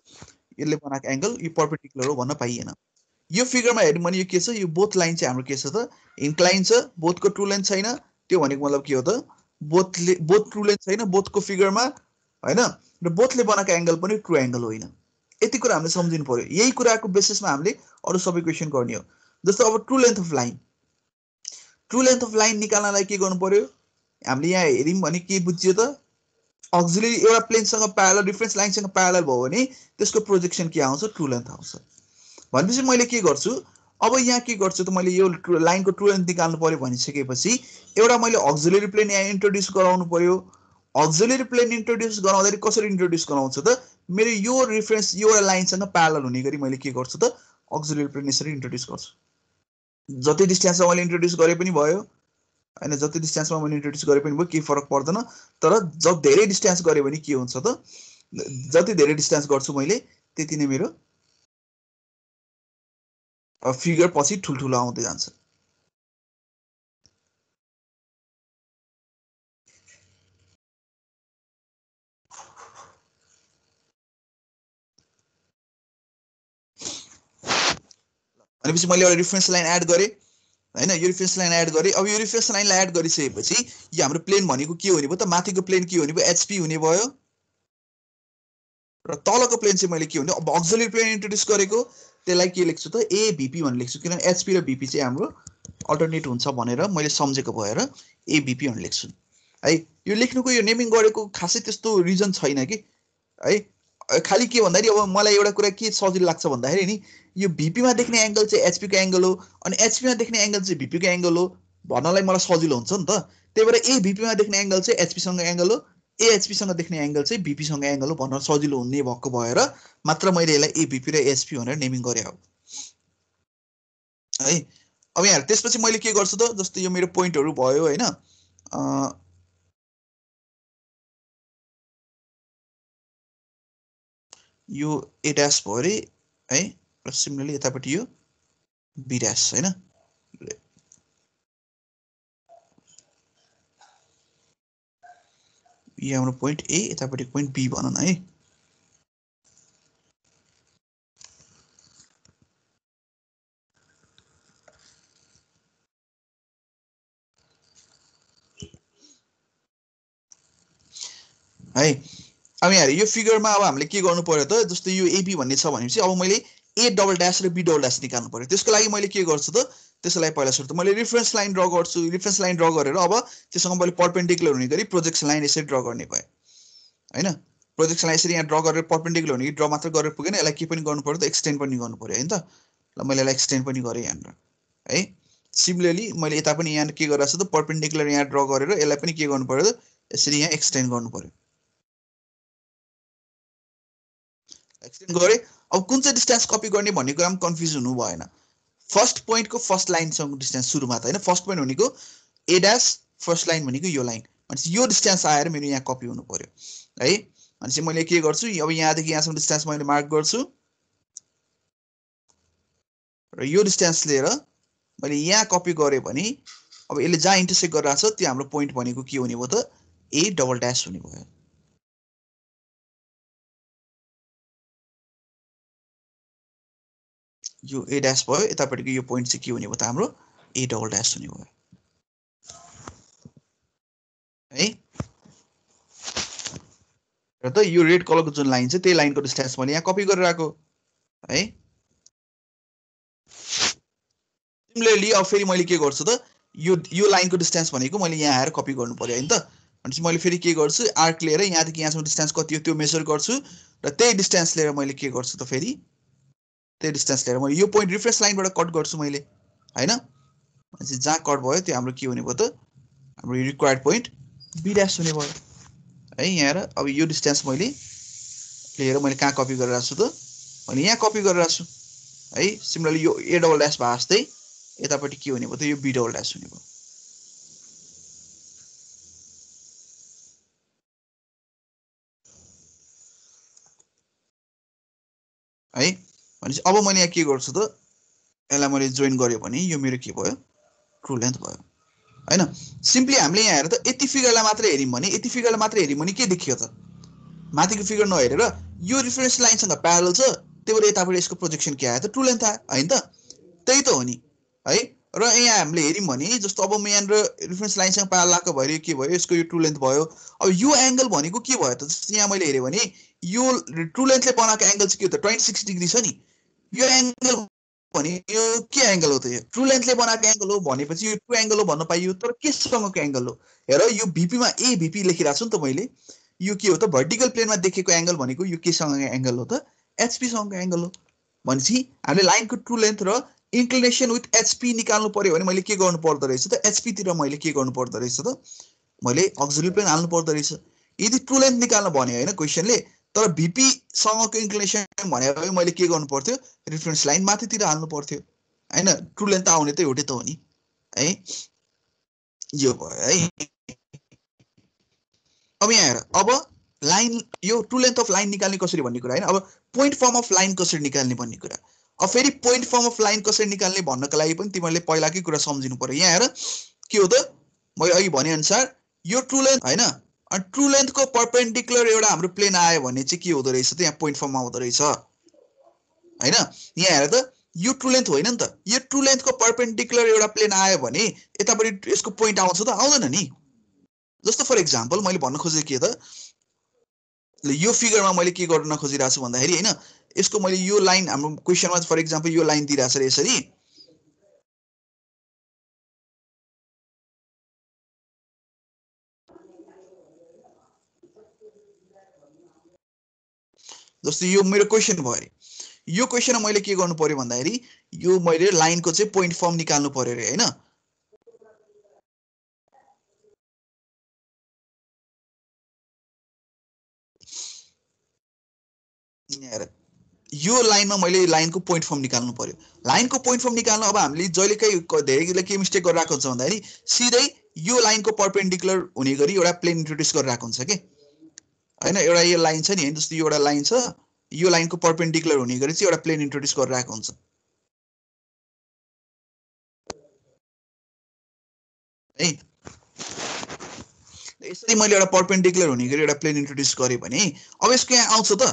Speaker 1: यसले बनाएको एंगल यो परपेन्डिकुलर हो भन्न पाइएन यो फिगरमा हेर्नु भने यो के छ यो बोथ लाइन चाहिँ हाम्रो के छ त इन्क्लाइन छ बोथको ट्रु लेन्थ छैन त्यो भनेको मतलब के हो त बोथ ट्रु लेन्थ छैन बोथको फिगरमा हैन र बोथले बनाएको एंगल पनि ट्रु एंगल होइन यति कुरा हामीले सम्झिनु पर्यो यही कुराको बेसिसमा हामीले अरु सबै क्वेशन गर्ने हो जस्तो अब ट्रु लेन्थ अफ लाइन निकाल्नलाई के गर्नु पर्यो हामीले यहाँ हेर्यौं भने के बुझ्यो त अक्सिलरी एउटा प्लेनसँग प्यारलल रिफरेन्स लाइनसँग प्यारलल भयो भने त्यसको प्रोजेक्सन के आउँछ ट्रु लेन्थ आउँछ भनेपछि मैले के गर्छु अब यहाँ के गर्छु त मैले यो लाइनको ट्रु लेन्थ निकाल्नु पर्यो भनिसकेपछि एउटा मैले अक्सिलरी प्लेन यहाँ इन्ट्रोड्युस गराउनु पर्यो अक्सिलरी प्लेन इन्ट्रोड्युस गराउँदाखेरि कसरी इन्ट्रोड्युस गराउँछु त मेरो यो रिफरेन्स यो एउटा लाइनसँग प्यारलल हुने गरी मैले के गर्छु त अक्सिलरी प्लेन यसरी इन्ट्रोड्युस गर्छु जति डिस्टेन्समा मैले इन्ट्रोड्युस गरे पनि भयो हैन जति डिस्टेन्समा मैले इन्ट्रोड्युस गरे पनि भयो के फरक पर्दैन तर जति धेरै डिस्टेन्स गरे भने के हुन्छ त जति धेरै डिस्टेन्स गर्छु मैले त्यति नै मेरो फिगर पछि ठुलठुलो आउँदै जान्छ भनेपछि मैले एउटा रिफरेन्स लाइन एड गरे हैन यो रिफरेन्स लाइन एड गरे अब यो रिफरेन्स लाइनलाई एड गरिसकेपछि यो हाम्रो प्लेन भनेको के हुने भयो त माथिको प्लेन के हुने भयो HP हुने भयो र तलको प्लेन चाहिँ मैले के हुने अब अक्सिलरी प्लेन इन्ट्रोड्युस गरेको त्यसलाई के लेख्छु त AVP भनेर लेख्छु किनभने HP र VP चाहिँ हाम्रो अल्टरनेट हुन्छ भनेर मैले सम्झेको भएर AVP भनेर लेख्छु है यो लेख्नुको यो नेमिङ गरेको खासै त्यस्तो रिजन छैन कि है खाली के भन्दाखेरि अब मलाई एउटा कुरा के सजिलो लाग्छ भन्दाखेरि नि यो VP मा देख्ने एंगल चाहिँ HP को एंगल हो अनि HP मा देख्ने एंगल चाहिँ VP को एंगल हो भन्नलाई मलाई सजिलो हुन्छ नि त त्यही भएर AVP मा देख्ने एंगल चाहिँ HP सँग एंगल हो AHP सँग देख्ने एंगल चाहिँ VP सँग एंगल हो भन्न सजिलो हुने भएको भएर मात्र मैले यसलाई AVP र HP भनेर नेमिङ गरे हो है अब यहाँ त्यसपछि मैले के गर्छु त जस्तो यो मेरो पोइन्टहरु भयो हैन यो A डैश भयो रे है र सिमिलरली यतापट्टि यो B डैश हैन यो हाम्रो पोइन्ट A यतापट्टि पोइन्ट B भनौं न है अब यहाँ यो फिगरमा अब हामीले के गर्नु पर्यो त जस्तो यो AB भन्ने छ भनेपछि अब मैले A डबल ड्याश र B डबल ड्याश निकाल्नु पर्यो त्यसको लागि मैले के गर्छु त त्यसलाई पहिला सुरु त मैले रिफरेन्स लाइन ड्रा गर्छु रिफरेन्स लाइन ड्रा गरेर अब त्यससँग मैले परपेन्डिकुलर हुने गरी प्रोजेक्सन लाइन यसरी ड्रा गर्ने भए हैन प्रोजेक्सन लाइन यसरी यहाँ ड्रा गरेर परपेन्डिकुलर हुने ड्रा मात्र गरेर पुगेन यसलाई के पनि गर्नु पर्यो त एक्सटेन्ड पनि गर्नु पर्यो हैन त ल मैले यसलाई एक्सटेन्ड पनि गरे यहाँ है सिमिलरली मैले यता पनि यहाँ के गरिरहेछु त परपेन्डिकुलर यहाँ ड्रा गरेर यसलाई पनि के गर्नु पर्यो त यसरी यहाँ एक्सटेन्ड गर्नु पर्यो एक्सटेन्ड गरे अब कुन चाहिँ डिस्टेन्स कपी गर्ने भन्ने कुरामा कन्फ्युज हुनु भएन फर्स्ट पोइन्ट को फर्स्ट लाइन सँग डिस्टेन्स सुरुमा त हैन फर्स्ट पोइन्ट भनेको A डैश फर्स्ट लाइन भनेको यो लाइन भनेपछि यो डिस्टेन्स आएर मेरो यहाँ कपी हुनु पर्यो है भनेपछि मैले के गर्छु अब यहाँ देखि यहाँसम्म डिस्टेन्स मैले मार्क गर्छु र यो डिस्टेन्स लिएर मैले यहाँ कपी गरे भने अब यसले जहाँ इन्टरसेक्ट गरिरहेछ त्यो हाम्रो पोइन्ट भनेको के हुने भयो त A डबल ड्याश हुने भयो यो A डैश भयो यतापट्टिको यो पोइन्ट चाहिँ के हुने भयो त हाम्रो A डबल ड्याश हुने भयो है र त यो रेड कलरको जुन लाइन छ त्यही लाइनको डिस्टेन्स मैले यहाँ कपी गरेर राखेको है सिमिलरली अब फेरि मैले के गर्छु त यो लाइनको डिस्टेन्स भनेको मैले यहाँ आएर कपी गर्नु पर्यो हैन त भनेपछि मैले फेरि के गर्छु आर्क लिएर यहाँदेखि यहाँसम्म डिस्टेन्स कति हो त्यो मेजर गर्छु र त्यही डिस्टेन्स लिएर मैले के गर्छु त फेरि त्यो डिस्टेन्स लिएर मैले यो पोइन्ट रेफरेन्स लाइनबाट कट गर्छु मैले हैन भनेपछि जहाँ कट भयो त्यो हाम्रो के हुने भयो त हाम्रो रिक्वायर्ड पोइन्ट बी ड्यास हुने भयो है यहाँ हेर अब यो डिस्टेन्स मैले लिएर मैले कहाँ कपी गरेर राख्छु त अनि यहाँ कपी गरेर राख्छु है सिमिलरली यो ए डबल ड्यास भए जस्तै यतापट्टि के हुने भयो त यो बी डबल ड्यास हुने भयो है भनेपछि अब मैले यहाँ के गर्छु त यसलाई मैले जोइन गरेँ भने यो मेरो के भयो ट्रु लेन्थ भयो हैन सिम्पली हामीले यहाँ हेर त यति फिगरलाई मात्र हेर्यौं भने यति फिगरलाई मात्र हेर्यौं भने के देखियो त माथिको फिगर नहेरेर यो रेफरेन्स लाइनसँग प्यारलल छ त्यही भएर यताबाट यसको प्रोजेक्सन के आयो त ट्रु लेन्थ आयो हैन त त्यही त हो नि है र यहाँ हामीले हेर्यौं भने जस्तो अब म यहाँनिर रेफरेन्स लाइनसँग प्यारलल आएको भएर के भयो यसको यो ट्रु लेन्थ भयो अब यो एंगल भनेको के भयो त जस्तो यहाँ मैले हेरे भने यो ट्रु लेन्थले बनाएको एंगल चाहिँ के हो त 26 डिग्री छ नि यो एंगल भने यो के एंगल हो त यो ट्रु लेन्थले बनाएको एंगल हो भनेपछि यो ट्रु एंगल हो भन्न पाइयो तर केसँगको एंगल हो हेर यो भीपी मा ए भीपी लेखिरा छु नि त मैले यो के हो त भर्टिकल प्लेनमा देखेको एंगल भनेको यो केसँग एंगल हो त एचपी सँग एंगल हो भनेपछि हामीले लाइनको ट्रु लेन्थ र इन्क्लिनेसन विथ एचपी निकाल्नु पर्यो भने मैले के गर्नु पर्दो रहेछ त एचपी तिर मैले के गर्नु पर्दो रहेछ त मैले अक्सिलरी प्लेन हाल्नु पर्दो रहेछ यदि ट्रु लेन्थ निकाल्नु भन्यो हैन क्वेशनले तर भीपी सँगको इन्क्लिनेसन भनेको मैले के गर्नु पर्थ्यो रेफरेन्स लाइन माथितिर हाल्नु पर्थ्यो हैन ट्रु लेन्थ आउने त एउटै त हो नि है यो भयो है अब यहाँ हेर अब लाइन यो ट्रु लेन्थ अफ लाइन निकाल्ने कसरी भन्ने कुरा हैन अब पोइन्ट फर्म अफ लाइन कसरी निकाल्ने भन्ने कुरा अब फेरि पोइन्ट फर्म अफ लाइन कसरी निकाल्ने भन्नको लागि पनि तिमीले पहिलाकै कुरा सम्झिनु पर्यो यहाँ हेर के हो त मैले अघि भने अनुसार यो ट्रु लेन्थ हैन अनि ट्रु लेन्थको परपेन्डिकुलर एउटा हाम्रो प्लेन आयो भने चाहिँ के हुँदो रहेछ त यहाँ पोइन्ट फर्म आउँदो रहेछ हैन यहाँ हेर त यो ट्रु लेन्थ होइन नि त यो ट्रु लेन्थको परपेन्डिकुलर एउटा प्लेन आयो भने यतापट्टि यसको पोइन्ट आउँछ त आउँदैन नि जस्तो फर एक्जाम्पल मैले भन्न खोजेको के त यो फिगरमा मैले के गर्न खोजिरहेको छु भन्दाखेरि हैन यसको मैले यो लाइन हाम्रो क्वेशनमा फर एक्जाम्पल यो लाइन दिइराछ रे यसरी जस्तो यो मेरो क्वेशन भयो रे यो क्वेशनमा मैले के गर्नु पर्यो भन्दाखेरि यो मैले लाइनको चाहिँ पोइन्ट फर्म निकाल्नु पर्यो रे हैन हेर यो लाइनमा मैले लाइनको पोइन्ट फर्म निकाल्नु पर्यो लाइनको पोइन्ट फर्म निकाल्नु अब हामीले जहिलेकै धेरैले के मिस्टेक गरिरहेको हुन्छ भन्दाखेरि सिधै यो लाइनको परपेन्डिकुलर हुने गरी एउटा प्लेन इन्ट्रोड्युस गरिरहेको हुन्छ के हैन एउटा यो लाइन छ नि हैन जस्तो यो एउटा लाइन छ यो लाइनको परपेन्डिकुलर हुने गरी चाहिँ एउटा प्लेन इन्ट्रोड्युस गरिरहेको हुन्छ है यसरी मैले एउटा परपेन्डिकुलर हुने गरी एउटा प्लेन इन्ट्रोड्युस गरे भने अब यसको यहाँ आउँछ त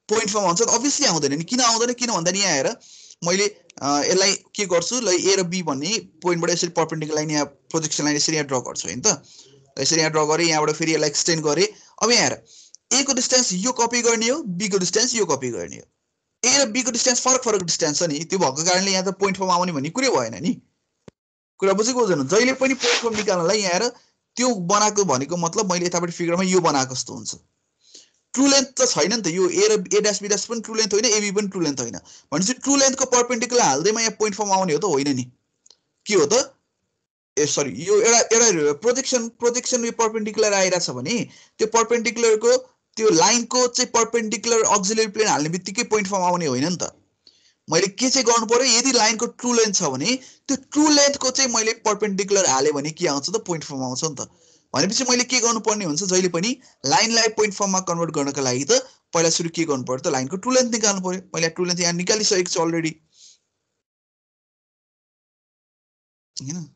Speaker 1: पोइन्ट फर्म आउँछ अभियसली आउँदैन नि किन आउँदैन किन भन्दा नि यहाँ हेर मैले यसलाई के गर्छु ल ए र बी भन्ने पोइन्टबाट यसरी परपेन्डिकुलर लाइन यहाँ प्रोजेक्सन लाइन यसरी यहाँ ड्रा गर्छु हैन त यसरी यहाँ ड्रा गरे यहाँबाट फेरि यसलाई एक्सटेन्ड गरे अब यहाँ हेर ए को डिस्टेन्स यो कपी गर्ने हो बी को डिस्टेन्स यो कपी गर्ने हो ए र बी को डिस्टेन्स फरक फरक डिस्टेन्स छ नि त्यो भएको कारणले यहाँ त पोइन्ट फर्म आउने भन्ने कुरै भएन नि कुरा बुझेको हुँदैन जहिले पनि पोइन्ट फर्म निकाल्नलाई यहाँ हेर त्यो बनाएको भनेको मतलब मैले यतापट्टि फिगरमा यो बनाएको जस्तो हुन्छ ट्रु लेन्थ त छैन नि त यो ए र ए ड्यास बी ड्यास पनि ट्रु लेन्थ होइन एबी पनि ट्रु लेन्थ होइन भनेपछि ट्रु लेन्थको परपेन्डिकुलर हाल्दैमा यहाँ पोइन्ट फर्म आउने हो त होइन नि के हो त ए सरी यो एउटा प्रोजेक्सन यो परपेन्डिकुलर आइरहेछ भने त्यो परपेन्डिकुलरको त्यो लाइनको चाहिँ परपेन्डिकुलर अक्सिलरी प्लेन हाल्ने बित्तिकै पोइन्ट फर्म आउने होइन नि त मैले के चाहिँ गर्नु पर्यो यदि लाइनको ट्रु लेन्थ छ भने त्यो ट्रु लेन्थको चाहिँ मैले परपेन्डिकुलर हाले भने के आउँछ त पोइन्ट फर्म आउँछ नि त भनेपछि मैले के गर्नुपर्ने हुन्छ जहिले पनि लाइनलाई पोइन्ट फर्ममा कन्भर्ट गर्नको लागि त पहिला सुरु के गर्नु पर्यो त लाइनको ट्रु लेन्थ निकाल्नु पर्यो मैले ट्रु लेन्थ यहाँ निकालिसकेको छु अलरेडी हैन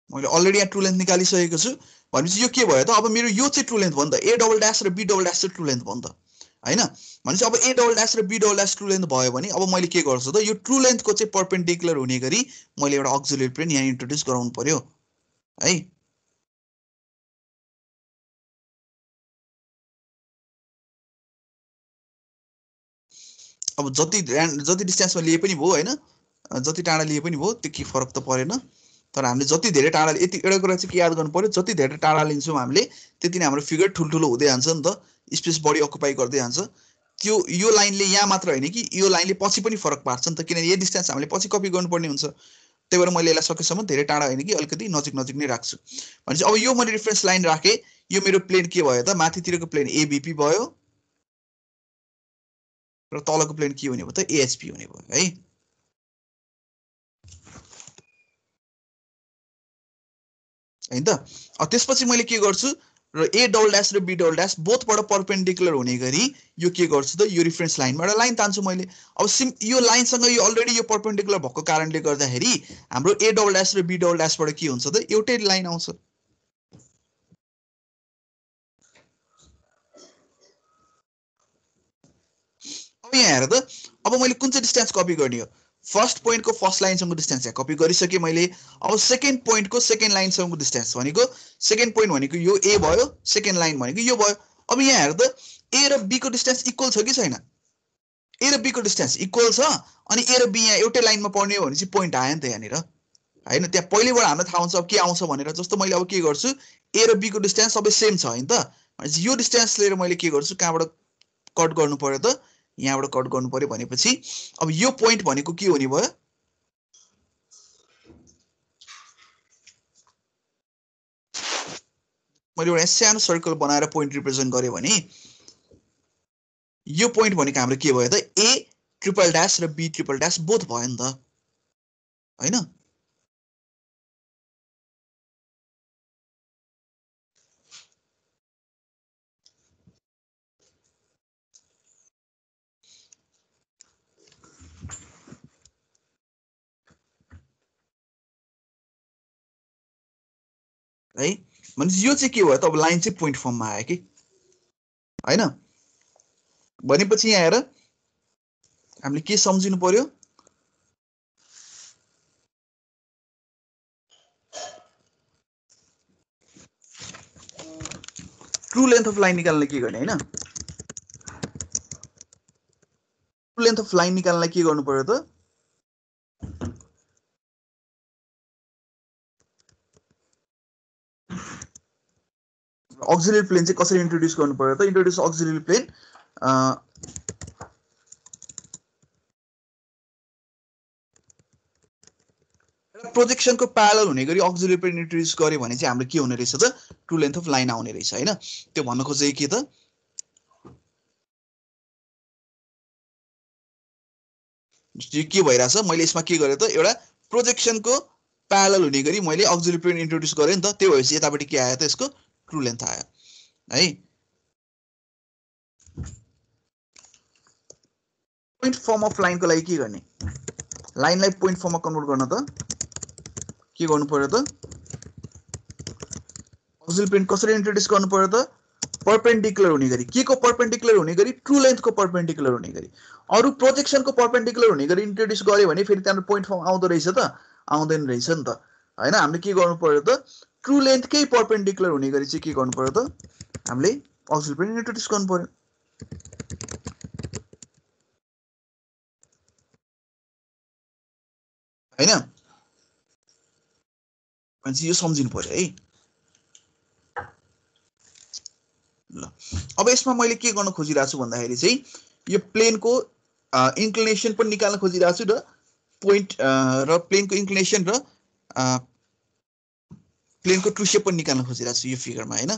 Speaker 1: मैले अलरेडी यहाँ ट्रु लेन्थ निकालिसकेको छु भनेपछि यो के भयो त अब मेरो यो चाहिँ ट्रु लेन्थ भयो नि त ए डबल ड्यास र बी डबल ड्यास चाहिँ ट्रु लेन्थ भयो नि त हैन भनेपछि अब ए डबल ड्यास र B double dash true length भयो भने अब मैले के गर्छु त यो ट्रु लेन्थको चाहिँ परपेन्डिकुलर हुने गरी मैले एउटा अक्सिलरी प्लेन यहाँ इन्ट्रोड्युस गराउनु पर्यो है अब जति डिस्टेन्समा लिए पनि भयो हैन, जति टाढा लिए पनि भयो, त्यो के फरक त परेन। तर हामीले जति धेरै टाढा, यति एउटा कुरा चाहिँ के याद गर्नु पर्यो, जति धेरै टाढा लिन्छौँ हामीले त्यति नै हाम्रो फिगर ठुल्ठुलो हुँदै जान्छ नि त, स्पेस बढी अकुपाई गर्दै जान्छ। त्यो यो लाइनले यहाँ मात्र हैन कि यो लाइनले पछि पनि फरक पार्छ नि त, किनभने यो डिस्टेन्स हामीले पछि कपी गर्नुपर्ने हुन्छ। त्यही भएर मैले यसलाई सकेसम्म धेरै टाढा हैन कि अलिकति नजिक नजिक नै राख्छु। भनेपछि अब यो मैले रेफरेन्स लाइन राखेँ, यो मेरो प्लेन के भयो त, माथितिरको प्लेन एबीपी भयो र तलको प्लेन के हुने भयो त, एएचपी हुने भयो है। हैन त। त्यसपछि मैले के गर्छु र ए डबल ड्यास र बी डबल ड्यास बोथबाट परपेन्डिकुलर हुने गरी यो के गर्छु त, यो रेफरेन्स लाइनबाट लाइन तान्छु मैले। अब यो लाइनसँग यो अलरेडी यो परपेन्डिकुलर भएको कारणले गर्दाखेरि हाम्रो ए डबल ड्यास र बी डबल ड्यासबाट के हुन्छ त, एउटै लाइन आउँछ। अब यहाँ हेर त, अब मैले कुन चाहिँ डिस्टेन्स कपी गर्ने हो, फर्स्ट पोइन्टको फर्स्ट लाइनसँगको डिस्टेन्स यहाँ कपी गरिसकेँ मैले। अब सेकेन्ड पोइन्टको सेकेन्ड लाइनसँगको डिस्टेन्स भनेको, सेकेन्ड पोइन्ट भनेको यो ए भयो, सेकेन्ड लाइन भनेको यो भयो। अब यहाँ हेर त, ए र बी को डिस्टेन्स इक्वल छ कि छैन, ए र बी को डिस्टेन्स इक्वल छ, अनि ए र बी यहाँ एउटै लाइनमा पर्ने हो भने चाहिँ पोइन्ट आयो नि त यहाँनिर हैन। त्यहाँ पहिलेबाट हामीलाई थाहा हुन्छ अब के आउँछ भनेर। जस्तो मैले अब के गर्छु, ए र बी को डिस्टेन्स सबै सेम छ हैन त, भनेपछि यो डिस्टेन्स लिएर मैले के गर्छु, कहाँबाट कट गर्नु पर्यो त, यहाँबाट कट गर्नु पर्यो। भनेपछि अब यो पोइन्ट भनेको के हुने भयो, मैले एउटा सानो सर्कल बनाएर पोइन्ट रिप्रेजेन्ट गरेँ भने यो पोइन्ट भनेको हाम्रो के भयो त, ए ट्रिपल ड्यास र बी ट्रिपल ड्यास बोथ भयो नि त हैन। है भनेपछि यो चाहिँ के भयो त, अब लाइन चाहिँ पोइन्ट फर्ममा आयो कि हैन। भनेपछि यहाँ हेर हामीले के सम्झिनु पर्यो, ट्रु लेन्थ अफ लाइन निकाल्न के गर्ने हैन, ट्रु लेन्थ अफ लाइन निकाल्नलाई के गर्नु पर्यो त, अक्सिलियरी प्लेन चाहिँ कसरी इन्ट्रोड्युस गर्नु पर्यो त, इन्ट्रोड्युस अक्सिलियरी प्लेन प्रोजेक्सनको प्यारलल हुने गरी अक्सिलियरी प्लेन इन्ट्रोड्युस गर्यो भने चाहिँ हाम्रो के हुने रहेछ त, ट्रु लेन्थ अफ लाइन आउने रहेछ हैन। त्यो भन्न खोजेको के त, के भइरहेछ, मैले यसमा के गरेँ त, एउटा प्रोजेक्सनको प्यारलल हुने गरी मैले अक्सिलियरी प्लेन इन्ट्रोड्युस गरेँ नि त, त्यो भएपछि यतापट्टि के आयो त, यसको ट्रु लेन्थ आयो है। पोइन्ट फर्म अफ लाइनको लागि के गर्ने, लाइनलाई पोइन्ट फर्ममा कन्भर्ट गर्न त के गर्नु पर्यो त, अक्सिलियरी प्लेन कसरी इन्ट्रोड्युस गर्नु पर्यो त, परपेन्डिकुलर हुने गरी, के को परपेन्डिकुलर हुने गरी, ट्रु लेन्थको परपेन्डिकुलर हुने गरी। अरु प्रोजेक्सनको परपेन्डिकुलर हुने गरी इन्ट्रोड्युस गर्यो भने फेरि त्यहाँ पोइन्ट फर्म आउँदो रहेछ त, आउँदैन रहेछ नि त हैन। हामीले के गर्नु पर्यो त, ट्रु लेन्थकै परपेन्डिकुलर हुने गरी चाहिँ के गर्नु पर्यो त, हामीले अक्सिलियरी प्लेन इन्ट्रोड्युस गर्नु पर्यो हैन। भनेपछि यो सम्झिनु पर्यो है ल। अब यसमा मैले के गर्न खोजिरहेको छु भन्दाखेरि चाहिँ यो प्लेनको इन्क्लिनेसन पनि निकाल्न खोजिरहेको छु र पोइन्ट र प्लेनको इन्क्लिनेसन र प्लेनको ट्रु सेप पनि निकाल्न खोजिरहेको छु यो फिगरमा हैन।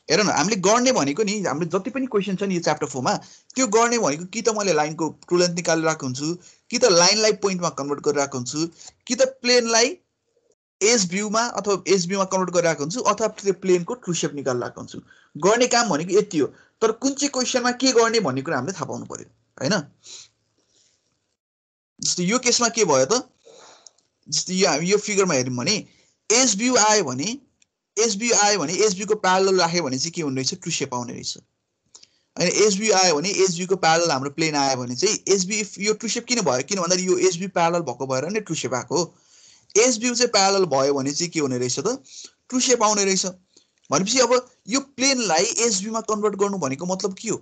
Speaker 1: हेर न, हामीले गर्ने भनेको नि, हामीले जति पनि क्वेसन छ नि यो च्याप्टर 4 मा, त्यो गर्ने भनेको कि त मैले लाइनको ट्रु लेन्थ निकालिरहेको हुन्छु, कि त लाइनलाई पोइन्टमा कन्भर्ट गरिरहेको हुन्छु, कि त प्लेनलाई एज भ्यूमा अथवा एज भ्यूमा कन्भर्ट गरिरहेको हुन्छु, अथवा त्यो प्लेनको ट्रु सेप निकालिरहेको हुन्छु। गर्ने काम भनेको यति हो, तर कुन चाहिँ क्वेसनमा के गर्ने भन्ने कुरा हामीले थाहा पाउनु पर्यो हैन। जस्तो यो केसमा के भयो त, जस्तो यो फिगरमा हेर्यौं भने एज भ्यू आयो भने, एज भ्यू को प्यारलल राख्यो भने चाहिँ के हुने रहेछ, ट्रु सेप आउने रहेछ। अनि एज भ्यू आयो भने, एज भ्यू को प्यारलल हाम्रो प्लेन आयो भने चाहिँ एज भ्यू, यो ट्रु सेप किन भयो, किन भन्दा यो एज भ्यू प्यारलल भएको भएर नै ट्रु सेप आएको हो। एज भ्यू चाहिँ प्यारलल भयो भने चाहिँ के हुने रहेछ त, ट्रु सेप आउने रहेछ। भनेपछि अब यो प्लेनलाई एज भ्यूमा कन्भर्ट गर्नु भनेको मतलब के हो,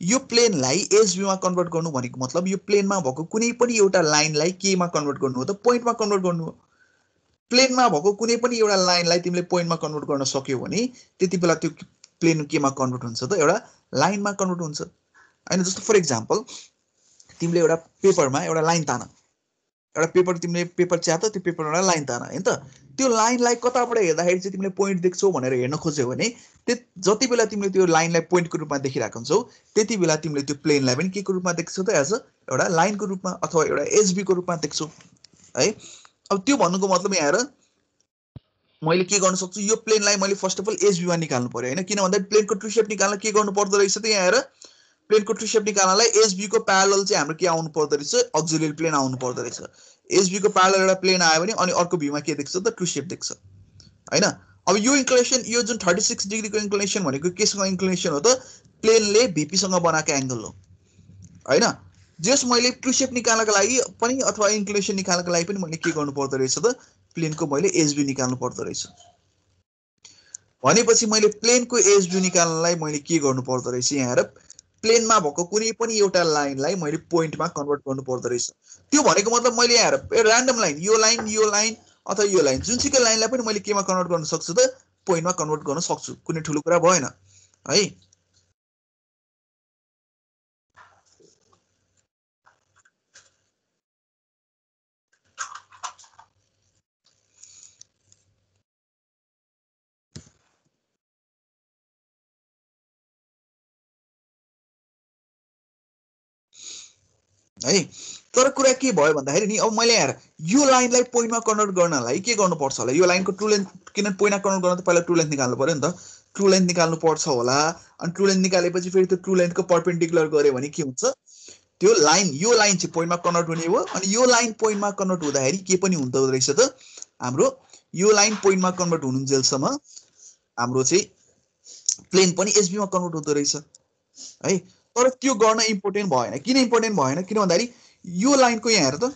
Speaker 1: यो प्लेनलाई एसबीमा कन्भर्ट गर्नु भनेको मतलब यो प्लेनमा भएको कुनै पनि एउटा लाइनलाई केमा कन्भर्ट गर्नु हो त पोइन्टमा कन्भर्ट गर्नु हो प्लेनमा भएको कुनै पनि एउटा लाइनलाई तिमीले पोइन्टमा कन्भर्ट गर्न सक्यौ भने त्यति बेला त्यो प्लेन केमा कन्भर्ट हुन्छ त एउटा लाइनमा कन्भर्ट हुन्छ हैन जस्तो फर एक्जाम्पल तिमीले एउटा पेपरमा एउटा लाइन तान एउटा पेपर तिमीले पेपर च्यात त्यो पेपरमा एउटा लाइन तान हैन त त्यो लाइनलाई कताबाट हेर्दाखेरि चाहिँ तिमीले पोइन्ट देख्छौ भनेर हेर्न खोज्यौ भने जति बेला तिमीले त्यो लाइनलाई पोइन्टको रूपमा देखिरहेको हुन्छौ त्यति बेला तिमीले त्यो प्लेनलाई पनि के को रूपमा देख्छौ त एज एउटा लाइनको रूपमा अथवा एउटा एसबी को रूपमा देख्छौ है अब त्यो भन्नुको मतलब यहाँ हेर मैले के गर्न सक्छु यो प्लेनलाई मैले फर्स्ट अफ अल एसबीमा निकाल्नु पर्यो हैन किन भन्दा प्लेनको ट्रू शेप निकाल्न के गर्नु पर्दो रहेछ त यहाँ हेर प्लेनको ट्रू शेप निकाल्नलाई एसबी को प्यारलल चाहिँ हाम्रो के आउनु पर्दो रहेछ अक्सिलियरी प्लेन आउनु पर्दो रहेछ एसबी को प्यारलल एउटा प्लेन आयो भने अनि अर्को भ्यूमा के देख्छ त ट्रू शेप देख्छ हैन अब यो इन्क्लिनेसन यो जुन 36 डिग्री को इन्क्लिनेसन भनेको केसँग इन्क्लिनेसन हो त प्लेनले भीपी सँग बनाएको एंगल हो हैन जस मैले ट्रू शेप निकाल्नको लागि पनि अथवा इन्क्लिनेसन निकाल्नको लागि पनि मैले के गर्नु पर्दो रहेछ त प्लेनको मैले एसबी निकाल्नु पर्दो रहेछ भनेपछि मैले प्लेनको एसबी निकाल्नलाई मैले के गर्नु पर्दो रहेछ यहाँ हेर प्लेनमा भएको कुनै पनि एउटा लाइनलाई मैले पोइन्टमा कन्भर्ट गर्नु पर्दो रहेछ त्यो भनेको मतलब मैले यहाँ हेर र्यान्डम लाइन यो लाइन अथवा यो लाइन जुनसुकै लाइनलाई पनि मैले केमा कन्भर्ट गर्न सक्छु त पोइन्टमा कन्भर्ट गर्न सक्छु कुनै ठुलो कुरा भएन है है तर कुरा के भयो भन्दाखेरि नि अब मैले हेर यो लाइनलाई पोइन्टमा कन्भर्ट गर्नलाई के गर्नुपर्छ होला यो लाइनको ट्रू लेन्थ किन पोइन्टमा कन्भर्ट गर्न त पहिला ट्रू लेन्थ निकाल्नु पर्यो नि त ट्रू लेन्थ निकाल्नु पर्छ होला अनि ट्रू लेन्थ निकालेपछि फेरि त्यो ट्रू लेन्थको परपेन्डिकुलर गर्यो भने के हुन्छ त्यो लाइन यो लाइन चाहिँ पोइन्टमा कन्भर्ट हुने हो अनि यो लाइन पोइन्टमा कन्भर्ट हुँदाखेरि के पनि हुँदो रहेछ त हाम्रो यो लाइन पोइन्टमा कन्भर्ट हुनुन्जेलसम्म हाम्रो चाहिँ प्लेन पनि एसबीमा कन्भर्ट हुँदो रहेछ है तर त्यो गर्न इम्पोर्टेन्ट भएन किन इम्पोर्टेन्ट भएन किन भन्दाखेरि यो लाइनको यहाँ हेर त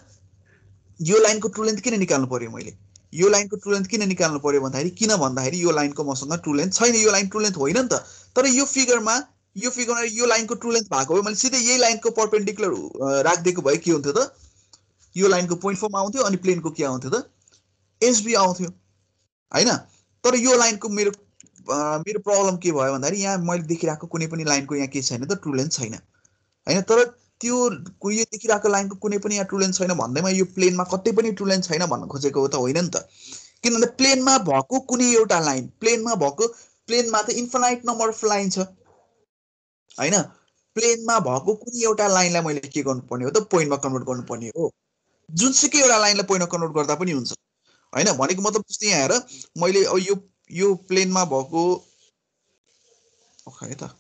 Speaker 1: यो लाइनको ट्रू लेन्थ किन निकाल्नु पर्यो मैले यो लाइनको ट्रू लेन्थ किन निकाल्नु पर्यो भन्दाखेरि किन भन्दाखेरि यो लाइनको मसँग ट्रू लेन्थ छैन यो लाइन ट्रू लेन्थ होइन नि त तर यो फिगरमा यो लाइनको ट्रू लेन्थ भएको भए मैले सिधै यही लाइनको परपेन्डिकुलर राखिदिएको भए के हुन्थ्यो त यो लाइनको पोइन्ट फर्म आउँथ्यो अनि प्लेनको के आउँथ्यो त एसबी आउँथ्यो हैन तर यो लाइनको मेरो प्रब्लम के भयो भन्दाखेरि यहाँ मैले देखिरहेको कुनै पनि लाइनको यहाँ के छैन त ट्रू लेन्थ छैन हैन तर त्यो यो देखिरहेको लाइनको कुनै पनि यहाँ ट्रू लेन्थ छैन भन्दैमा यो प्लेनमा कतै पनि ट्रू लेन्थ छैन भन्न खोजेको हो त होइन नि त किनभने प्लेनमा भएको कुनै एउटा लाइन प्लेनमा त इन्फिनाइट नम्बर अफ लाइन छ हैन प्लेनमा भएको कुनै एउटा लाइनलाई मैले के गर्नुपर्ने हो त पोइन्टमा कन्भर्ट गर्नुपर्ने हो जुनसुकै एउटा लाइनलाई पोइन्टमा कन्भर्ट गर्दा पनि हुन्छ हैन भनेको मतलब जस्तै यहाँ हेर मैले अब यो प्लेनमा भएको खै त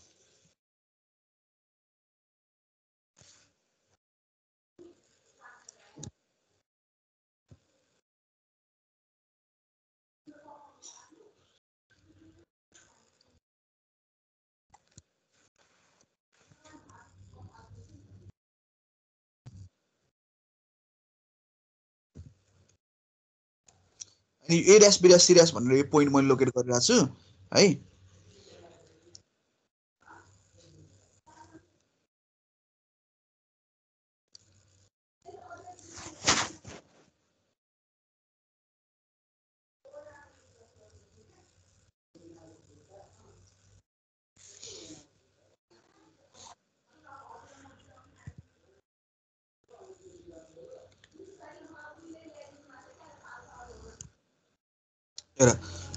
Speaker 1: अनि A dash B dash C dash भनेर यो पोइन्ट मैले लोकेट गरिरहेको छु है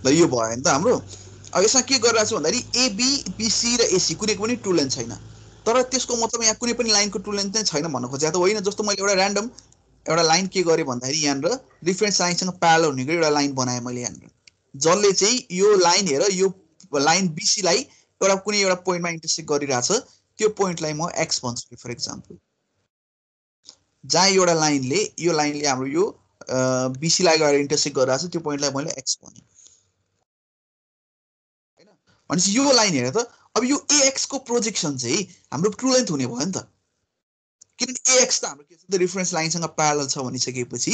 Speaker 1: ल यो भयो नि त हाम्रो अब यसमा के गरिरहेको छु भन्दाखेरि एबी बीसी र एसी कुनै पनि ट्रू लेन्थ छैन तर त्यसको मतलब यहाँ कुनै पनि लाइनको ट्रू लेन्थ चाहिँ छैन भन्न खोजेको त होइन जस्तो मैले एउटा र्यान्डम एउटा लाइन के गरेँ भन्दाखेरि यहाँनिर रिफरेन्स लाइनसँग प्यारलल हुने एउटा लाइन बनाएँ मैले यहाँनिर जसले चाहिँ यो लाइन हेर यो लाइन बीसीलाई एउटा कुनै एउटा पोइन्टमा इन्टरसेक्ट गरिरहेछ त्यो पोइन्टलाई म एक्स भन्छु फर एक्जाम्पल जहाँ एउटा लाइनले हाम्रो यो बीसीलाई गएर इन्टरसेक्ट गरिरहेछ त्यो पोइन्टलाई मैले एक्स भने हैन भनेपछि यो लाइन हेर त अब यो एएक्स को प्रोजेक्सन चाहिँ हाम्रो ट्रू लेन्थ हुने भयो नि त किनकि एएक्स त हाम्रो के छ त रेफरेन्स लाइनसँग प्यारलल छ भनिसकेपछि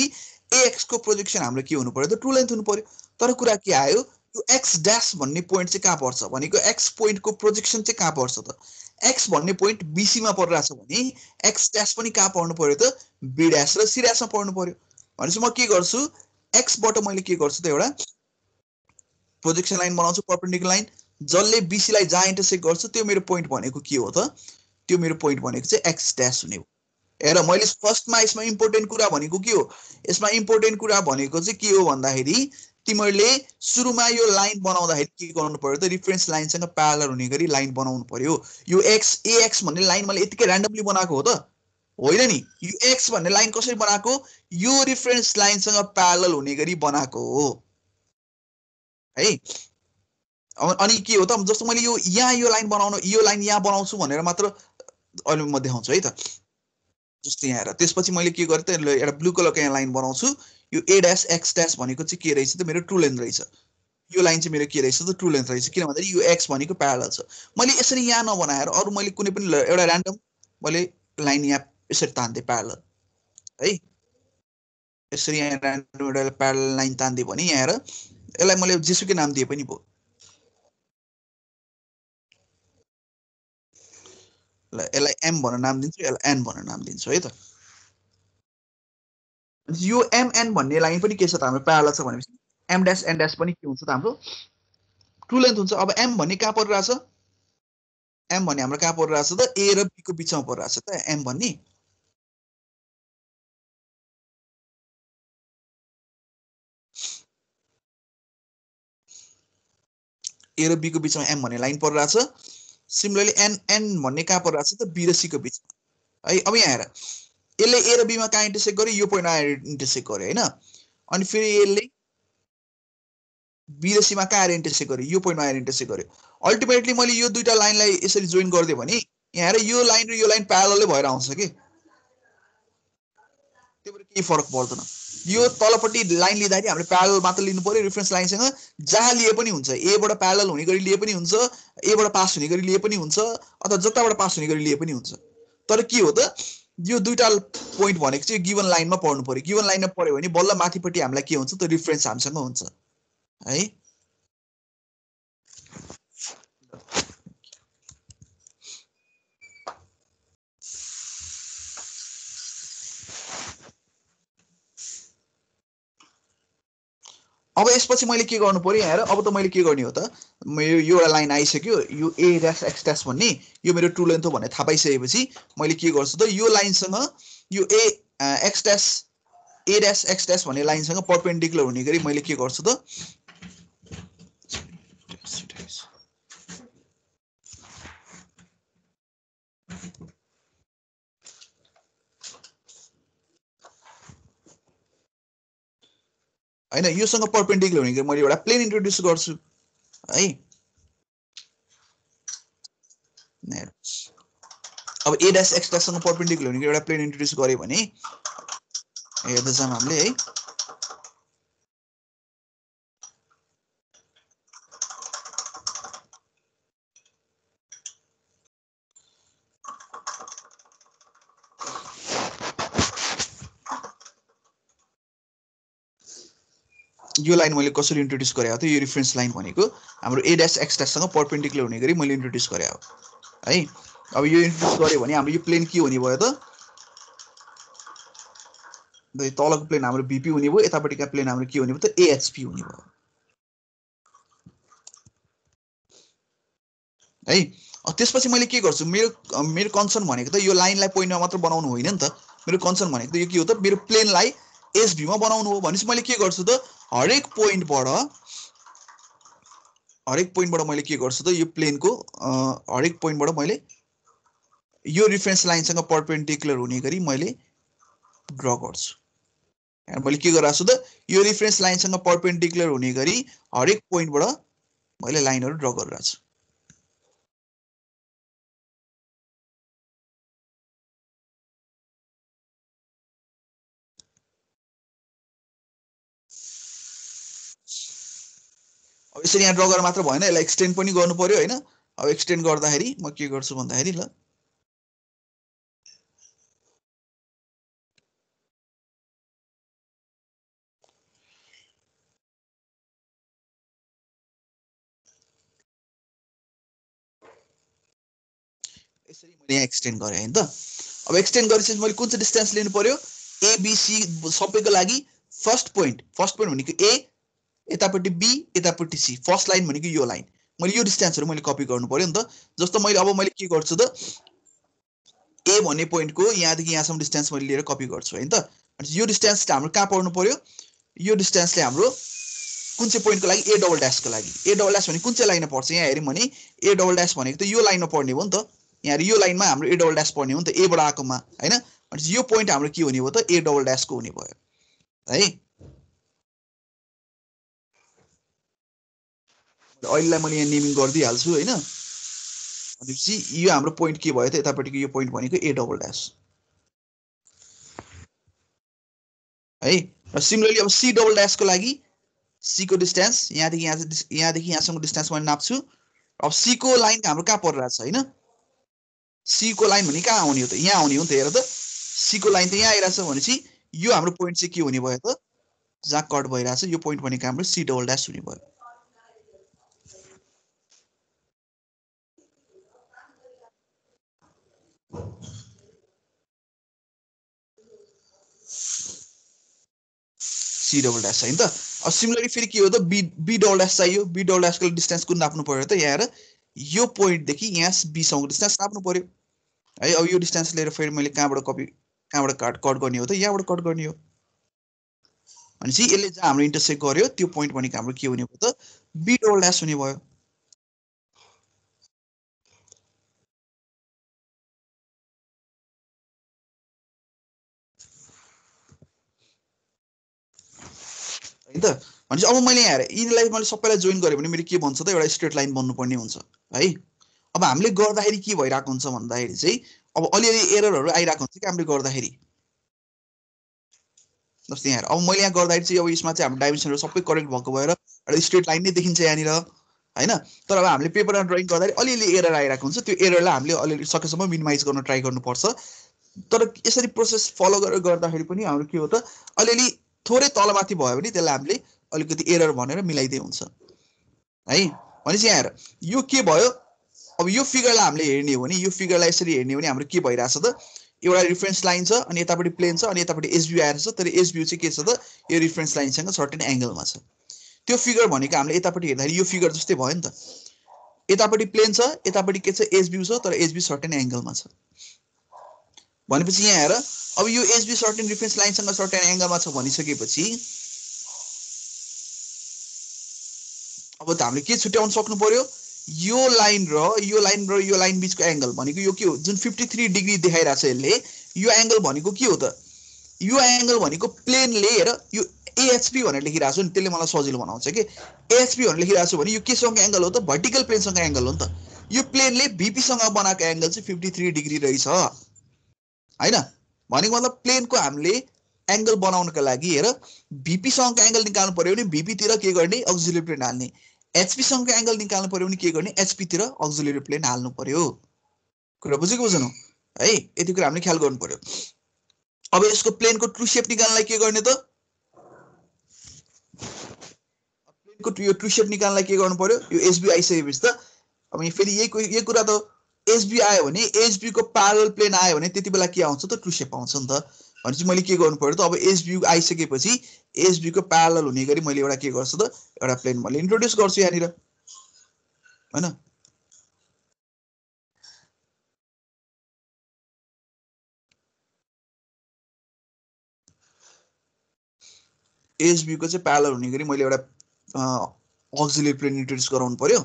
Speaker 1: एएक्स को प्रोजेक्सन हाम्रो के हुनु पर्यो त ट्रू लेन्थ हुनु पर्यो तर कुरा के आयो यो एक्स ड्यास भन्ने पोइन्ट चाहिँ कहाँ पर्छ भनेको एक्स पोइन्टको प्रोजेक्सन चाहिँ कहाँ पर्छ त एक्स भन्ने पोइन्ट बीसी मा परिरहेछ भने एक्स ड्यास पनि कहाँ पर्नु पर्यो त बी ड्यास र सी ड्यासमा पर्नु पर्यो भनेपछि म के गर्छु एक्सबाट मैले के गर्छु त एउटा प्रोजेक्सन लाइन बनाउँछु परपेन्डिकुलर लाइन जसले बीसी लाई जहाँ इन्टरसेक्ट गर्छ त्यो मेरो पोइन्ट भनेको के हो त त्यो मेरो पोइन्ट भनेको चाहिँ एक्स ड्यास हुने हो हेर मैले फर्स्टमा यसमा इम्पोर्टेन्ट कुरा भनेको के हो यसमा इम्पोर्टेन्ट कुरा भनेको चाहिँ के हो भन्दाखेरि तिमीहरूले सुरुमा यो लाइन बनाउँदाखेरि के गर्नु पर्यो त रिफरेन्स लाइनसँग प्यारलल हुने गरी लाइन बनाउनु पर्यो यो एक्स एएक्स भन्ने लाइन मैले यतिकै र्यान्डमली बनाएको हो त होइन नि यो एक्स भन्ने लाइन कसरी बनाएको यो रिफरेन्स लाइनसँग प्यारलल हुने गरी बनाएको हो है अनि के हो त जस्तो मैले यो लाइन बनाउनु यो लाइन यहाँ बनाउँछु भनेर मात्र अहिले म देखाउँछु है त जस्तो यहाँ हेर त्यसपछि मैले के गरेँ त एउटा ब्लू कलरको यहाँ लाइन बनाउँछु यो ए ड्यास एक्स ड्यास भनेको चाहिँ के रहेछ त मेरो ट्रु लेन्थ रहेछ यो लाइन चाहिँ मेरो के रहेछ त ट्रु लेन्थ रहेछ किन भन्दाखेरि यो एक्स भनेको प्यारलल छ मैले यसरी यहाँ नबनाएर अरू मैले कुनै पनि एउटा र्यान्डम मैले लाइन यहाँ यसरी तान्दिएँ प्यारलल है यसरी यहाँ र्यान्डम एउटा प्यारलल लाइन तान्दिएँ भने यहाँ हेर यसलाई मैले जेसुकै नाम दिए पनि भयो यसलाई एम भनेर नाम दिन्छु यसलाई एन भनेर नाम दिन्छु है त यो एमएन भन्ने लाइन पनि के छ त हाम्रो प्यारलल छ भनेपछि एम ड्यास एन ड्यास पनि के हुन्छ त हाम्रो ट्रु लेन्थ हुन्छ अब एम भन्ने कहाँ परिरहेछ एम भन्ने हाम्रो कहाँ परिरहेछ त ए र बी को बिचमा परिरहेछ त एम भन्ने ए र बी को बिचमा एम भन्ने लाइन परिरहेछ सिमिलरली एन एन भन्ने कहाँ परिरहेछ त बी र सी को बिचमा है अब यहाँ हेर यसले ए र बीमा कहाँ इन्टरसेक्ट गर्यो यो पोइन्ट आएर इन्टरसेक्ट गर्यो होइन अनि फेरि यसले बी र सीमा कहाँ आएर इन्टरसेक्ट गर्यो यो पोइन्टमा आएर इन्टरसेक्ट गर्यो अल्टिमेटली मैले यो दुईटा लाइनलाई यसरी जोइन गरिदिएँ भने यहाँ हेर यो लाइन र यो लाइन प्यारललै भएर आउँछ कि त्यही भएर केही फरक पर्दैन यो तलपट्टि लाइन लिँदाखेरि हामीले प्यारलल मात्र लिनु पर्यो रिफरेन्स लाइनसँग जहाँ लिए पनि हुन्छ एबाट प्यारलल हुने गरी लिए पनि हुन्छ एबाट पास हुने गरी लिए पनि हुन्छ अथवा जताबाट पास हुने गरी लिए पनि हुन्छ तर के हो त यो दुईटा पोइन्ट भनेको चाहिँ गिभन लाइनमा पर्नु पर्यो गिभन लाइनमा पर्यो भने बल्ल माथिपट्टि हामीलाई के हुन्छ त रिफरेन्स हामीसँग हुन्छ है अब यसपछि मैले के गर्नु पर्यो हेर अब त मैले के गर्ने हो त यो एउटा लाइन आइसक्यो यो ए ड्यास एक्स ड्यास भन्ने यो मेरो ट्रु लेन्थ हो भन्ने थाहा पाइसकेपछि मैले के गर्छु त यो लाइनसँग यो ए x dash a dash x dash भन्ने लाइनसँग परपेन्डिकुलर हुने गरी मैले के गर्छु त हैन योसँग परपेन्डिकुलर हुने गरी मैले एउटा प्लेन इन्ट्रोड्युस गर्छु है अब ए ड्यास एक्स ड्याससँग परपेन्डिकुलर हुने गरी एउटा प्लेन इन्ट्रोड्युस गरे भने हेर्दै जाम हामीले है यो लाइन मैले कसरी इन्ट्रोड्युस गरे हो त यो रिफरेन्स लाइन भनेको हाम्रो ए ड्यास एक्स ड्याससँग परपेन्डिकुलर हुने गरी मैले इन्ट्रोड्युस गरे हो है अब यो इन्ट्रोड्युस गरे भने हाम्रो यो प्लेन के हुने भयो त तलको प्लेन हाम्रो बीपी हुने भयो यतापट्टिका प्लेन हाम्रो के हुने भयो त एएचपी हुने भयो है त्यसपछि मैले के गर्छु मेरो कन्सर्न भनेको त यो लाइनलाई पोइन्टमा मात्र बनाउनु होइन नि त मेरो कन्सर्न भनेको त यो के हो त मेरो प्लेनलाई एसभीमा बनाउनु हो भनेपछि मैले के गर्छु त हरेक पोइन्टबाट मैले के गर्छु त यो प्लेनको हरेक पोइन्टबाट मैले यो रिफरेन्स लाइनसँग परपेन्डिकुलर हुने गरी मैले ड्र गर्छु मैले के गराएको छु त यो रिफरेन्स लाइनसँग परपेन्डिकुलर हुने गरी हरेक पोइन्टबाट मैले लाइनहरु ड्र गरिरहेको छु अब यसरी यहाँ ड्र गरेर मात्र भएन यसलाई एक्सटेन्ड पनि गर्नु पर्यो हैन अब एक्सटेन्ड गर्दाखेरि म के गर्छु भन्दाखेरि ल यसरी मैले यहाँ एक्सटेन्ड गरेँ हैन त। अब एक्सटेन्ड गरेपछि मैले कुन चाहिँ डिस्टेन्स लिनु पर्यो, एबिसी सबैको लागि फर्स्ट पोइन्ट भनेको ए, यतापट्टि बी, यतापट्टि सी, फर्स्ट लाइन भनेको यो लाइन। मैले यो डिस्टेन्सहरु मैले कपी गर्नु पर्यो नि त। जस्तो मैले के गर्छु त, ए भन्ने पोइन्टको यहाँदेखि यहाँसम्म डिस्टेन्स मैले लिएर कपी गर्छु हैन त। यो डिस्टेन्स हाम्रो कहाँ पर्नु पर्यो, यो डिस्टेन्सले हाम्रो कुन चाहिँ पोइन्टको लागि, ए डबल ड्याशको लागि। ए डबल ड्याश भने कुन चाहिँ लाइनमा पर्छ, यहाँ हेर्यौँ भने ए डबल ड्याश भनेको त यो लाइनमा पर्ने हो नि त। यहाँ यो लाइनमा हाम्रो ए डबल ड्याश पर्ने हो नि त, एबाट आएकोमा हैन। यो पोइन्ट हाम्रो के हुने भयो त, ए डबल ड्याशको हुने भयो है। अहिलेलाई मैले यहाँ नेमिङ गरिदिइहाल्छु हैन। भनेपछि यो हाम्रो पोइन्ट के भयो त, यतापट्टिको यो पोइन्ट भनेको ए डबल ड्याश है। र सिमिलरली अब सी डबल ड्याशको लागि सी को डिस्टेन्स यहाँदेखि यहाँसम्म डिस्टेन्स मैले नाप्छु। अब सी को लाइन हाम्रो कहाँ परिरहेछ हैन, सी को लाइन भने कहाँ आउने हो त, यहाँ आउने हो नि त। हेर त सी को लाइन त यहाँ आइरहेछ भनेपछि यो हाम्रो पोइन्ट चाहिँ के हुने भयो त, जहाँ कट भइरहेछ यो पोइन्ट भनेको हाम्रो सी डबल ड्याश हुने भयो। सी डबल ड्याश हैन त। अब सिमिलरली फेरि के हो त, बी डबल ड्याश चाहियो। बी डबल ड्याशको डिस्टेन्स कुन नाप्नु पर्यो त, यहाँ यो पोइन्टदेखि यहाँ बी सम्मको डिस्टेन्स नाप्नु पर्यो है। अब यो डिस्टेन्स लिएर फेरि मैले कहाँबाट कट गर्ने हो त, यहाँबाट कट गर्ने हो भनेपछि यसले जहाँ हाम्रो इन्टरसेक्ट गर्यो त्यो पोइन्ट भनेको हाम्रो के हुने भयो त, बी डबल ड्याश हुने भयो। है त। भनेपछि अब मैले यहाँ यिनीलाई मैले सबैलाई जोइन गरेँ भने मेरो के बन्छ त, एउटा स्ट्रेट लाइन बन्नुपर्ने हुन्छ है। अब हामीले गर्दाखेरि के भइरहेको हुन्छ भन्दाखेरि चाहिँ अब अलिअलि एररहरू आइरहेको हुन्छ कि हामीले गर्दाखेरि। जस्तै यहाँ अब मैले यहाँ गर्दाखेरि चाहिँ अब यसमा चाहिँ हाम्रो डाइमेन्सनहरू सबै करेक्ट भएको भएर एउटा स्ट्रेट लाइन नै देखिन्छ यहाँनिर हैन। तर अब हामीले पेपरमा ड्रइङ गर्दाखेरि अलिअलि एरर आइरहेको हुन्छ, त्यो एररलाई हामीले अलिअलि सकेसम्म मिनिमाइज गर्न ट्राई गर्नुपर्छ। तर यसरी प्रोसेस फलो गरेर गर्दाखेरि पनि हाम्रो के हो त, अलिअलि थोरै तलमाथि भयो भने त्यसलाई हामीले अलिकति एरर भनेर मिलाइदिए हुन्छ है। भनेपछि यहाँ हेर यो के भयो, अब यो फिगरलाई हामीले हेर्ने हो भने, यो फिगरलाई यसरी हेर्ने हो भने हाम्रो के भइरहेछ त, एउटा रिफरेन्स लाइन छ अनि यतापट्टि प्लेन छ अनि यतापट्टि एसभ्यू आएर छ। तर एसभ्यू चाहिँ के छ त, यो रिफरेन्स लाइनसँग सर्टेन एंगलमा छ। त्यो फिगर भनेको हामीले यतापट्टि हेर्दाखेरि यो फिगर जस्तै भयो नि त। यतापट्टि प्लेन छ, यतापट्टि के छ, एसभ्यू छ, तर एसभ्यू सर्टेन एंगलमा छ। भनेपछि यहाँ हेर अब यो एसभ्यू सर्टेन रिफरेन्स लाइनसँग सर्टेन एंगलमा छ भनिसकेपछि अब त हामीले के छुट्याउन सक्नु पर्यो, यो लाइन र यो लाइन बीचको एंगल भनेको यो के हो, जुन 53 डिग्री देखाइरहेछ यसले, यो एंगल भनेको के हो त, यो एंगल भनेको प्लेनले हेर यो एएचपी भनेर लेखिरहेको छु नि, त्यसले मलाई सजिलो बनाउँछ कि एएचपी भनेर लेखिरहेको छु भने यो केसँग एंगल हो त, भर्टिकल प्लेनसँग एंगल हो नि त। यो प्लेनले बीपी सँग बनाएको एंगल चाहिँ 53 डिग्री रहेछ हैन। भनेको मतलब प्लेनको हामीले एंगल बनाउनको लागि हेर बीपी सँग एंगल निकाल्नु पर्यो भने बीपी तिर के गर्ने, अक्सिलियरी प्लेन हाल्ने। एचपी सँग एंगल निकाल्नु पर्यो भने के गर्ने, एचपी तिर अक्सिलियरी प्लेन हाल्नु पर्यो। कुरा बुझेको बुझ्नु है, यति कुरा हामीले ख्याल गर्नु पर्यो। अब यसको प्लेनको ट्रू शेप निकाल्नलाई के गर्ने त, प्लेनको यो ट्रू शेप निकाल्नलाई के गर्नु पर्यो, यो एसबी आइसकेपछि त अब यहाँ फेरि यही कुरा त, एसबी आयो भने एसबी को प्यारलल प्लेन आयो भने त्यति बेला के आउँछ त, ट्रू शेप आउँछ नि त। भनेपछि मैले के गर्नु पर्यो त, अब एसबी आइसकेपछि एसबी को प्यारलल हुने गरी मैले एउटा के गर्छु त, एउटा प्लेन मैले इन्ट्रोड्युस गर्छु यहाँनिर हैन। एसबी को चाहिँ प्यारलल हुने गरी मैले एउटा अक्सिलियरी प्लेन इन्ट्रोड्युस गराउनु पर्यो।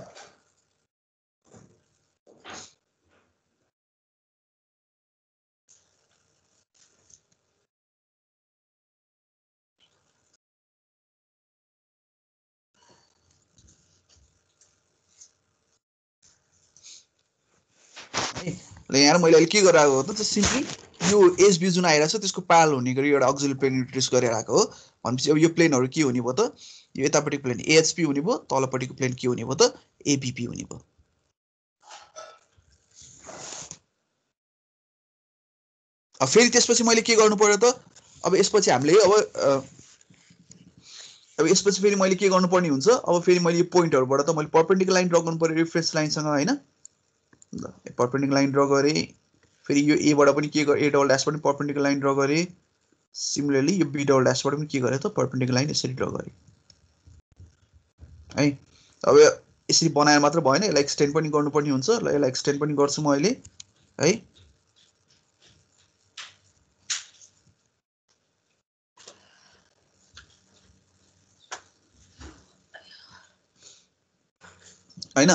Speaker 1: यहाँ मैले अहिले के गरिरहेको हो त, सिम्पली यो एसबी जुन आइरहेको छ त्यसको प्यारलल हुने गरी एउटा अक्सिलियरी प्लेन इन्ट्रोड्युस गरिरहेको हो। भनेपछि अब यो प्लेनहरू के हुने भयो त, यो यतापट्टिको प्लेन एएचपी हुने भयो, तलपट्टिको प्लेन के हुने भयो त, एबीपी हुने भयो। अब फेरि त्यसपछि मैले के गर्नु पर्यो त, अब यसपछि हामीले अब यसपछि फेरि मैले के गर्नुपर्ने हुन्छ, अब फेरि मैले यो पोइन्टहरुबाट त मैले परपेन्डिकुलर लाइन ड्रा गर्नु पर्यो रिफरेन्स लाइनसँग हैन। ल पर्पेन्डिकुलर लाइन ड्र गरे फेरि यो ए बाट पनि के गरे ए डबल ड्याश पनि पर्पेन्डिकुलर लाइन ड्र गरे सिमिलरली यो बी डबल ड्याशबाट पनि के गरे त पर्पेन्डिकुलर लाइन यसरी ड्र गरे है अब यसरी बनाएर मात्र भएन यसलाई एक्सटेन्ड पनि गर्नुपर्ने हुन्छ ल यसलाई एक्सटेन्ड पनि गर्छु म अहिले है हैन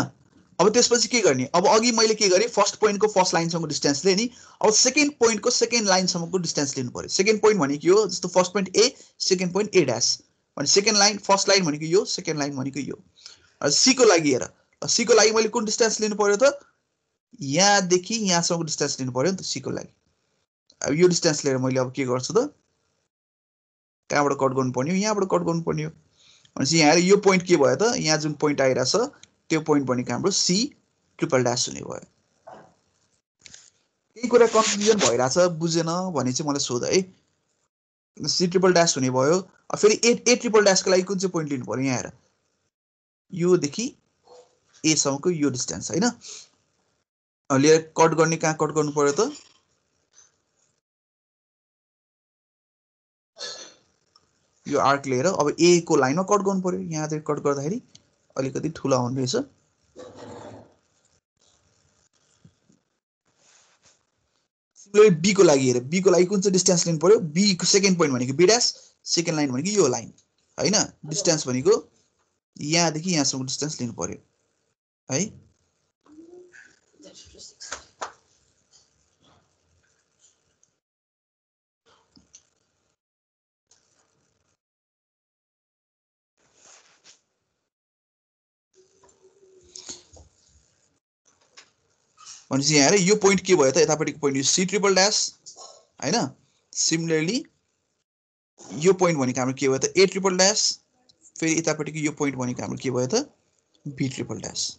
Speaker 1: अब त्यसपछि के गर्ने अब अघि मैले के गरे फर्स्ट पोइन्टको फर्स्ट लाइनसम्मको डिस्टेन्स लिएँ नि अब सेकेन्ड पोइन्टको सेकेन्ड लाइनसम्मको डिस्टेन्स लिनु पर्यो सेकेन्ड पोइन्ट भनेको यो जस्तो फर्स्ट पोइन्ट ए सेकेन्ड पोइन्ट ए ड्याश भने सेकेन्ड लाइन फर्स्ट लाइन भनेको यो सेकेन्ड लाइन भनेको यो सी को लागि हेर सी को लागि मैले कुन डिस्टेन्स लिनु पर्यो त यहाँदेखि यहाँसम्मको डिस्टेन्स लिनु पर्यो नि त सी को लागि अब यो डिस्टेन्स लिएर मैले अब के गर्छु त कहाँबाट कट गर्नुपर्ने हो यहाँबाट कट गर्नुपर्ने हो भनेपछि यहाँ यो पोइन्ट के भयो त यहाँ जुन पोइन्ट आइरहेछ त्यो पोइन्ट भनेको हाम्रो सी ट्रिपल ड्याश हुने भयो केही कुरा कन्फ्युजन भइरहेछ बुझेन भने चाहिँ मलाई सोध है सी ट्रिपल ड्याश हुने भयो फेरि ए ट्रिपल ड्याशको लागि कुन चाहिँ पोइन्ट लिनु पर्यो यहाँ हेर योदेखि एसम्मको यो डिस्टेन्स हैन लिएर कट गर्ने कहाँ कट गर्नु पर्यो त यो आर्क लिएर अब ए को लाइनमा कट गर्नु पर्यो यहाँदेखि कट गर्दाखेरि अलिकति ठुलो आउने रहेछ सिमिलरली बी को लागि हेर बी को लागि कुन चाहिँ डिस्टेन्स लिनु पर्यो बी को सेकेन्ड पोइन्ट भनेको बी ड्याश सेकेन्ड लाइन भनेको यो लाइन हैन डिस्टेन्स भनेको यहाँदेखि यहाँसम्मको डिस्टेन्स लिनु पर्यो है भनेपछि यहाँ हेर यो पोइन्ट के भयो त यतापट्टिको पोइन्ट यो सी ट्रिपल ड्याश हैन सिमिलरली यो पोइन्ट भनेको हाम्रो के भयो त ए ट्रिपल ड्याश फेरि यतापट्टिको यो पोइन्ट भनेको हाम्रो के भयो त बी ट्रिपल ड्याश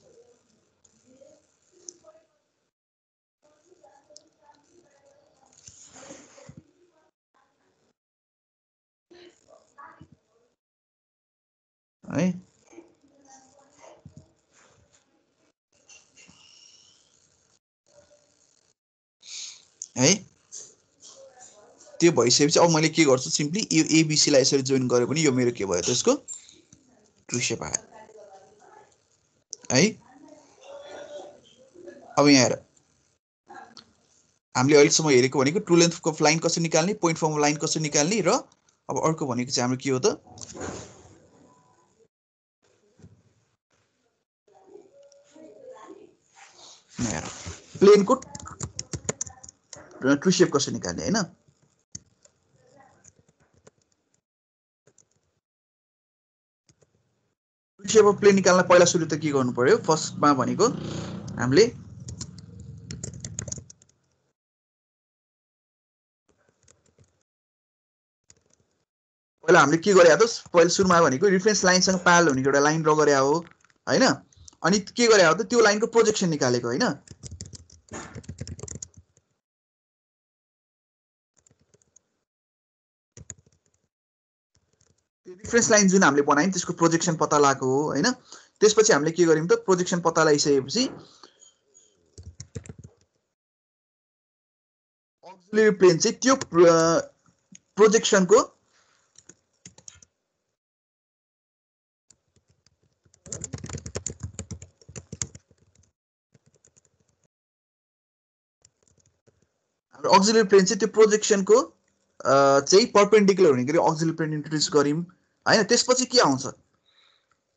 Speaker 1: है है त्यो भइसकेपछि अब मैले के गर्छु सिम्पली यो एबीसी लाई यसरी जोइन गरे पनि यो मेरो के भयो त्यसको ट्रु शेप आयो है अब यहाँ हेर हामीले अहिलेसम्म हेरेको भनेको ट्रु लेन्थको लाइन कसरी निकाल्ने पोइन्ट फर्मको लाइन कसरी निकाल्ने र अब अर्को भनेको चाहिँ हाम्रो के हो त हेर प्लेनको ट्रु शेप कसरी निकाल्ने हैन ट्रु शेप अफ प्लेन निकाल्न पहिला सुरु त के गर्नु पर्यो फर्स्टमा भनेको हामीले पहिला हामीले के गरे त पहिला सुरुमा भनेको रेफरेन्स लाइनसँग प्यारल हुने एउटा लाइन ड्र गरे हो हैन अनि के गरे हो त त्यो लाइनको प्रोजेक्सन निकालेको हैन रेफरेन्स लाइन जुन हामीले बनायौं त्यसको प्रोजेक्सन पत्ता लगाएको हो हैन त्यसपछि हामीले के गर्यौं त प्रोजेक्सन पत्ता लगाइसकेपछि अक्सिलियरी प्लेन चाहिँ त्यो प्रोजेक्सनको अक्सिलियरी प्लेन चाहिँ त्यो प्रोजेक्सनको चाहिँ परपेन्डिकुलर हुने गरी अक्सिलियरी प्लेन इन्ट्रोड्युस गर्यौं हैन त्यसपछि के आउँछ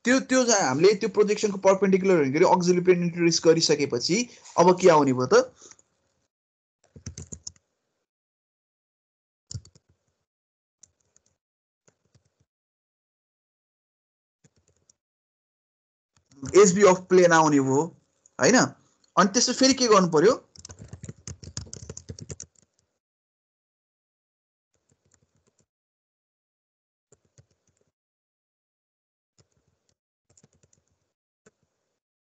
Speaker 1: त्यो हामीले त्यो प्रोजेक्सनको परपेन्डिकुलर हुने गरी अक्सिलियरी प्लेन इन्ट्रोड्युस गरिसकेपछि अब के आउने भयो त एसबी अफ प्लेन आउने भयो हैन अनि त्यसपछि फेरि के गर्नु पर्यो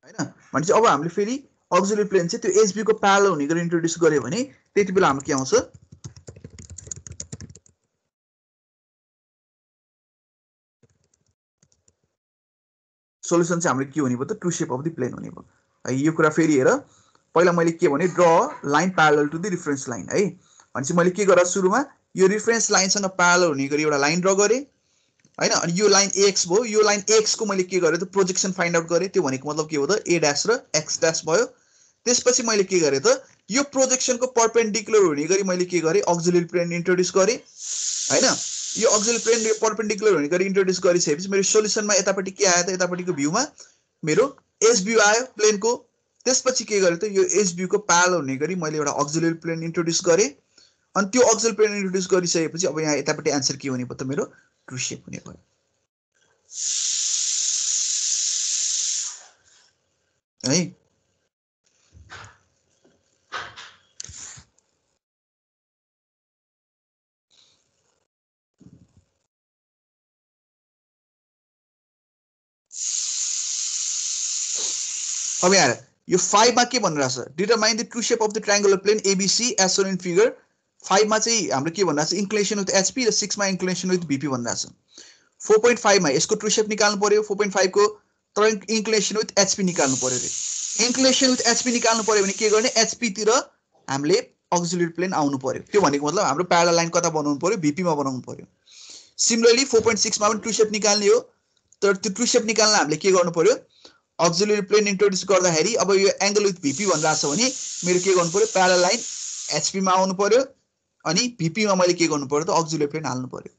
Speaker 1: हैन भनेपछि अब हामीले फेरि अक्सिलियरी प्लेन चाहिँ त्यो एसबी को प्यारलल हुने गरी इन्ट्रोड्युस गर्यो भने त्यति बेला हाम्रो के आउँछ सोलुसन चाहिँ हाम्रो के हुने भयो त true shape of the plane हुने भयो यो कुरा फेरि हेर पहिला मैले के भने draw line parallel to the reference line है भनेपछि मैले के गरेँ सुरुमा यो रिफरेन्स लाइनसँग प्यारलल हुने गरी एउटा लाइन ड्र गरेँ हैन अनि यो लाइन एक्स भयो यो लाइन एक्स को मैले के गरेँ त प्रोजेक्सन फाइन्ड आउट गरेँ त्यो भनेको मतलब के हो त a डैश र x डैश भयो त्यसपछि मैले के गरेँ त यो प्रोजेक्सनको परपेन्डिकुलर हुने गरी मैले के गरेँ अक्सिलियरी प्लेन इन्ट्रोड्युस गरेँ हैन यो अक्सिलियरी प्लेन परपेन्डिकुलर हुने गरी इन्ट्रोड्युस गरिसकेपछि मेरो सोलुसनमा यतापट्टि के आयो त यतापट्टिको भ्यूमा मेरो एज भ्यू आयो प्लेनको त्यसपछि के गरेँ त यो एज भ्यू को प्यारलल हुने गरी मैले एउटा अक्सिलियरी प्लेन इन्ट्रोड्युस गरेँ अनि त्यो अक्सिलियरी प्लेन इन्ट्रोड्युस गरिसकेपछि अब यहाँ यतापट्टि आन्सर के हुने भयो त मेरो ट्रु शेप हुने भयो है अब यहाँ यो 5 मा के भनिरहेछ determine the true shape of the triangular plane ABC as shown in figure 5 मा चाहिँ हाम्रो के भनिरहेछ इन्क्लिनेसन विथ एचपी र 6 मा इन्क्लिनेसन विथ बीपी भनिरहेछ 4.5 मा यसको ट्रु शेप निकाल्नु पर्यो 4.5 को तर इन्क्लिनेसन विथ एचपी निकाल्नु पर्यो रे इन्क्लिनेसन विथ एचपी निकाल्नु पर्यो भने के गर्ने एचपी तिर हामीले अक्सिलियरी प्लेन आउनु पर्यो त्यो भनेको मतलब हाम्रो प्यारलल लाइन कता बनाउनु पर्यो बीपी मा बनाउनु पर्यो सिमिलरली 4.6 मा पनि ट्रु शेप निकाल्ने हो तर त्यो ट्रु शेप निकाल्न हामीले के गर्नु पर्यो अक्सिलियरी प्लेन इन्ट्रोड्युस गर्दाखेरि अब यो एंगल विथ बीपी भनिरहेछ भने मेरो के गर्नु पर्यो प्यारलल लाइन एचपी मा आउनु पर्यो अनि बीपी मा मैले के गर्नु पर्यो त अक्सिलियरी प्लेन हाल्नु पर्यो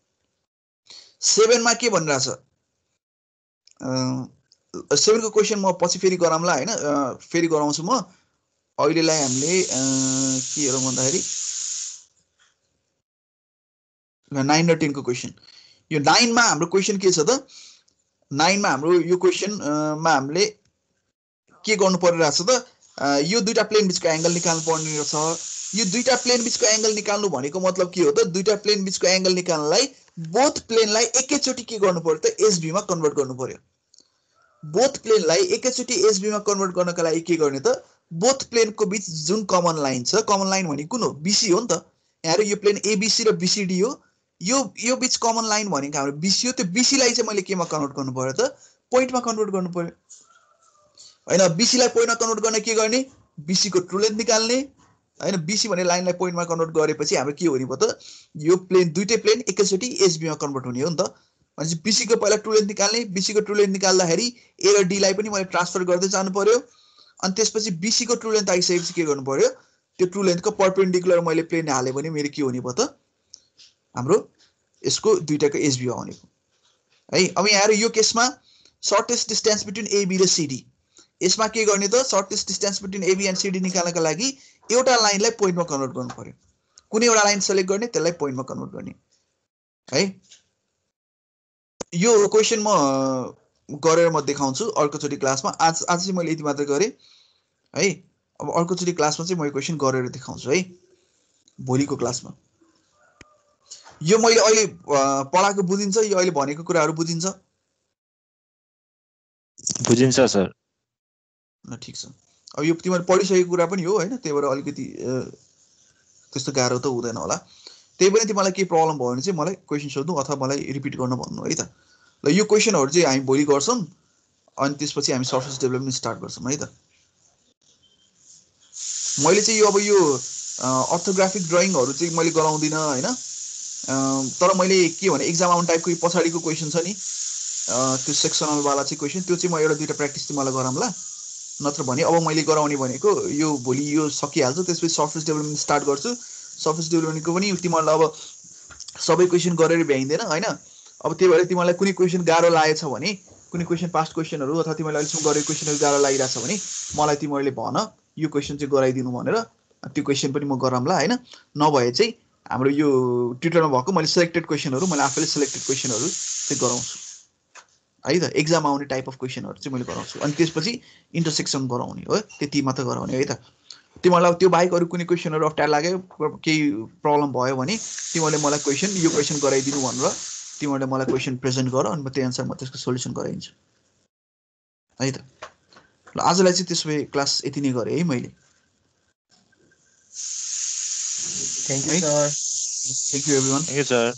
Speaker 1: 7 मा के भनिरहेछ 7 को क्वेशन म पछि फेरि गराउँला हैन फेरि गराउँछु म अहिलेलाई हामीले के हेरौँ भन्दाखेरि 9 र 10 को क्वेशन यो 9 मा हाम्रो क्वेशन के छ त 9 मा हाम्रो यो क्वेशन मा हामीले के गर्नु परिरहेछ त यो दुईटा प्लेन बीचको एंगल निकाल्नु पर्ने छ यो दुईटा प्लेन बीचको एंगल निकाल्नु भनेको मतलब के हो त दुईटा प्लेन बीचको एंगल निकाल्नलाई बोथ प्लेनलाई एकैचोटी के गर्नु पर्यो त एसबी मा कन्भर्ट गर्नु पर्यो बोथ प्लेनलाई एकैचोटी एसबी मा कन्भर्ट गर्नका लागि के गर्ने त बोथ प्लेनको बीच जुन कमन लाइन छ कमन लाइन भनेको कुन हो बीसी हो नि त यहाँ यो प्लेन एबीसी र बीसीडी हो यो बीच कमन लाइन भनेको हाम्रो बीसी हो त्यो बीसी लाई चाहिँ मैले केमा कन्भर्ट गर्नु पर्यो त पोइन्टमा कन्भर्ट गर्नु पर्यो हैन बीसी लाई पोइन्टमा कन्भर्ट गर्न के गर्ने बीसी को ट्रु लेन्थ निकाल्ने हैन बीसी भन्ने लाइनलाई पोइन्टमा कन्भर्ट गरेपछि हाम्रो के हुने भयो त यो प्लेन दुईटै प्लेन एकैचोटी एसबी मा कन्भर्ट हुने हो नि त भनेपछि बीसी को पहिला ट्रु लेन्थ निकाल्ने बीसी को ट्रु लेन्थ निकाल्दाखेरि ए र डी लाई पनि मैले ट्रान्सफर गर्दै जानु पर्यो अनि त्यसपछि बीसी को ट्रु लेन्थ आइसकेपछि के गर्नु पर्यो त्यो ट्रु लेन्थ को परपेन्डिकुलर मैले प्लेन हाले भने मेरो के हुने भयो त हाम्रो यसको दुईटाको एसबी आउने भयो है अब यहाँ यो केसमा शॉर्टेस्ट डिस्टेन्स बिट्विन एबी र सीडी यसमा के गर्ने त shortest distance between AB and CD निकाल्नका लागि एउटा लाइनलाई पोइन्टमा कन्भर्ट गर्नु पर्यो कुनै एउटा लाइन सेलेक्ट गर्ने त्यसलाई पोइन्टमा कन्भर्ट गर्ने है यो क्वेशन म गरेर म देखाउँछु अर्कोचोटी क्लासमा आज चाहिँ मैले यति मात्र गरे है अब अर्कोचोटी क्लासमा चाहिँ म यो क्वेशन गरेर देखाउँछु है भोलिको क्लासमा यो मैले अहिले पढाएको बुझिन्छ यो अहिले भनेको कुराहरु बुझिन्छ
Speaker 2: सर
Speaker 1: ल ठीक छ अब यो तिमीहरु पढिसकेको कुरा पनि हो हैन त्यही भएर अलिकति त्यस्तो गाह्रो त हुँदैन होला त्यही पनि तिमीलाई के प्रब्लम भयो भने चाहिँ मलाई क्वेशन सोध्नु अथवा मलाई रिपिट गर्न भन्नु है त ल यो क्वेशनहरु चाहिँ हामी भोलि गर्छौं अनि त्यसपछि हामी सर्फेस डेभलपमेन्ट स्टार्ट गर्छौं है त मैले चाहिँ यो अब यो अर्थोग्राफिक ड्राइङहरु चाहिँ मैले गराउँदिन हैन तर मैले के भने एक्जाम आउन टाइपको पछाडीको क्वेशन छ नि त्यो सेक्सनल वाला चाहिँ क्वेशन त्यो चाहिँ म एउटा दुईटा प्र्याक्टिस तिमीलाई गराउँला नत्र भने अब मैले गराउने भनेको यो भोलि यो सकिहाल्छ त्यसपछि सर्फेस डेभलपमेन्ट स्टार्ट गर्छु सर्फेस डेभलपमेन्टको पनि तिमीलाई अब सबै क्वेशन गरेर भ्याइदैन हैन अब त्यही भएर तिमीलाई कुनै क्वेशन गाह्रो लागेछ भने कुनै क्वेशन पास्ट क्वेशनहरु अथवा तिमीलाई अहिलेसम्म गरेको क्वेशनहरु गाह्रो लागिराछ भने मलाई तिमीहरुले भन यो क्वेशन चाहिँ गराइदिनु भनेर त्यो क्वेशन पनि म गराउँला हैन नभए चाहिँ हाम्रो यो ट्युटरमा भएको मैले सिलेक्टेड क्वेशनहरु मैले आफैले सिलेक्टेड क्वेशनहरु चाहिँ गराउँछु है त एक्जाम आउने टाइप अफ क्वेशनहरु चाहिँ मैले गराउँछु अनि त्यसपछि इन्टरसेक्सन गराउने हो त्यति मात्र गराउने है त तिमीलाई त्यो बाहेक अरु कुनै क्वेशनहरु अप्ठ्यारो लाग्यो केही प्रब्लम भयो भने तिमीले मलाई क्वेशन यो क्वेशन गराइदिनु भनेर तिमीले मलाई क्वेशन प्रेजेन्ट गर अनि म त्यही अनुसार म त्यसको सोलुसन गराइदिन्छु है त ल आजलाई चाहिँ त्यसो भए क्लास यति नै गरे है मैले
Speaker 2: thank you sir
Speaker 1: Thank you everyone.
Speaker 2: Thank you sir.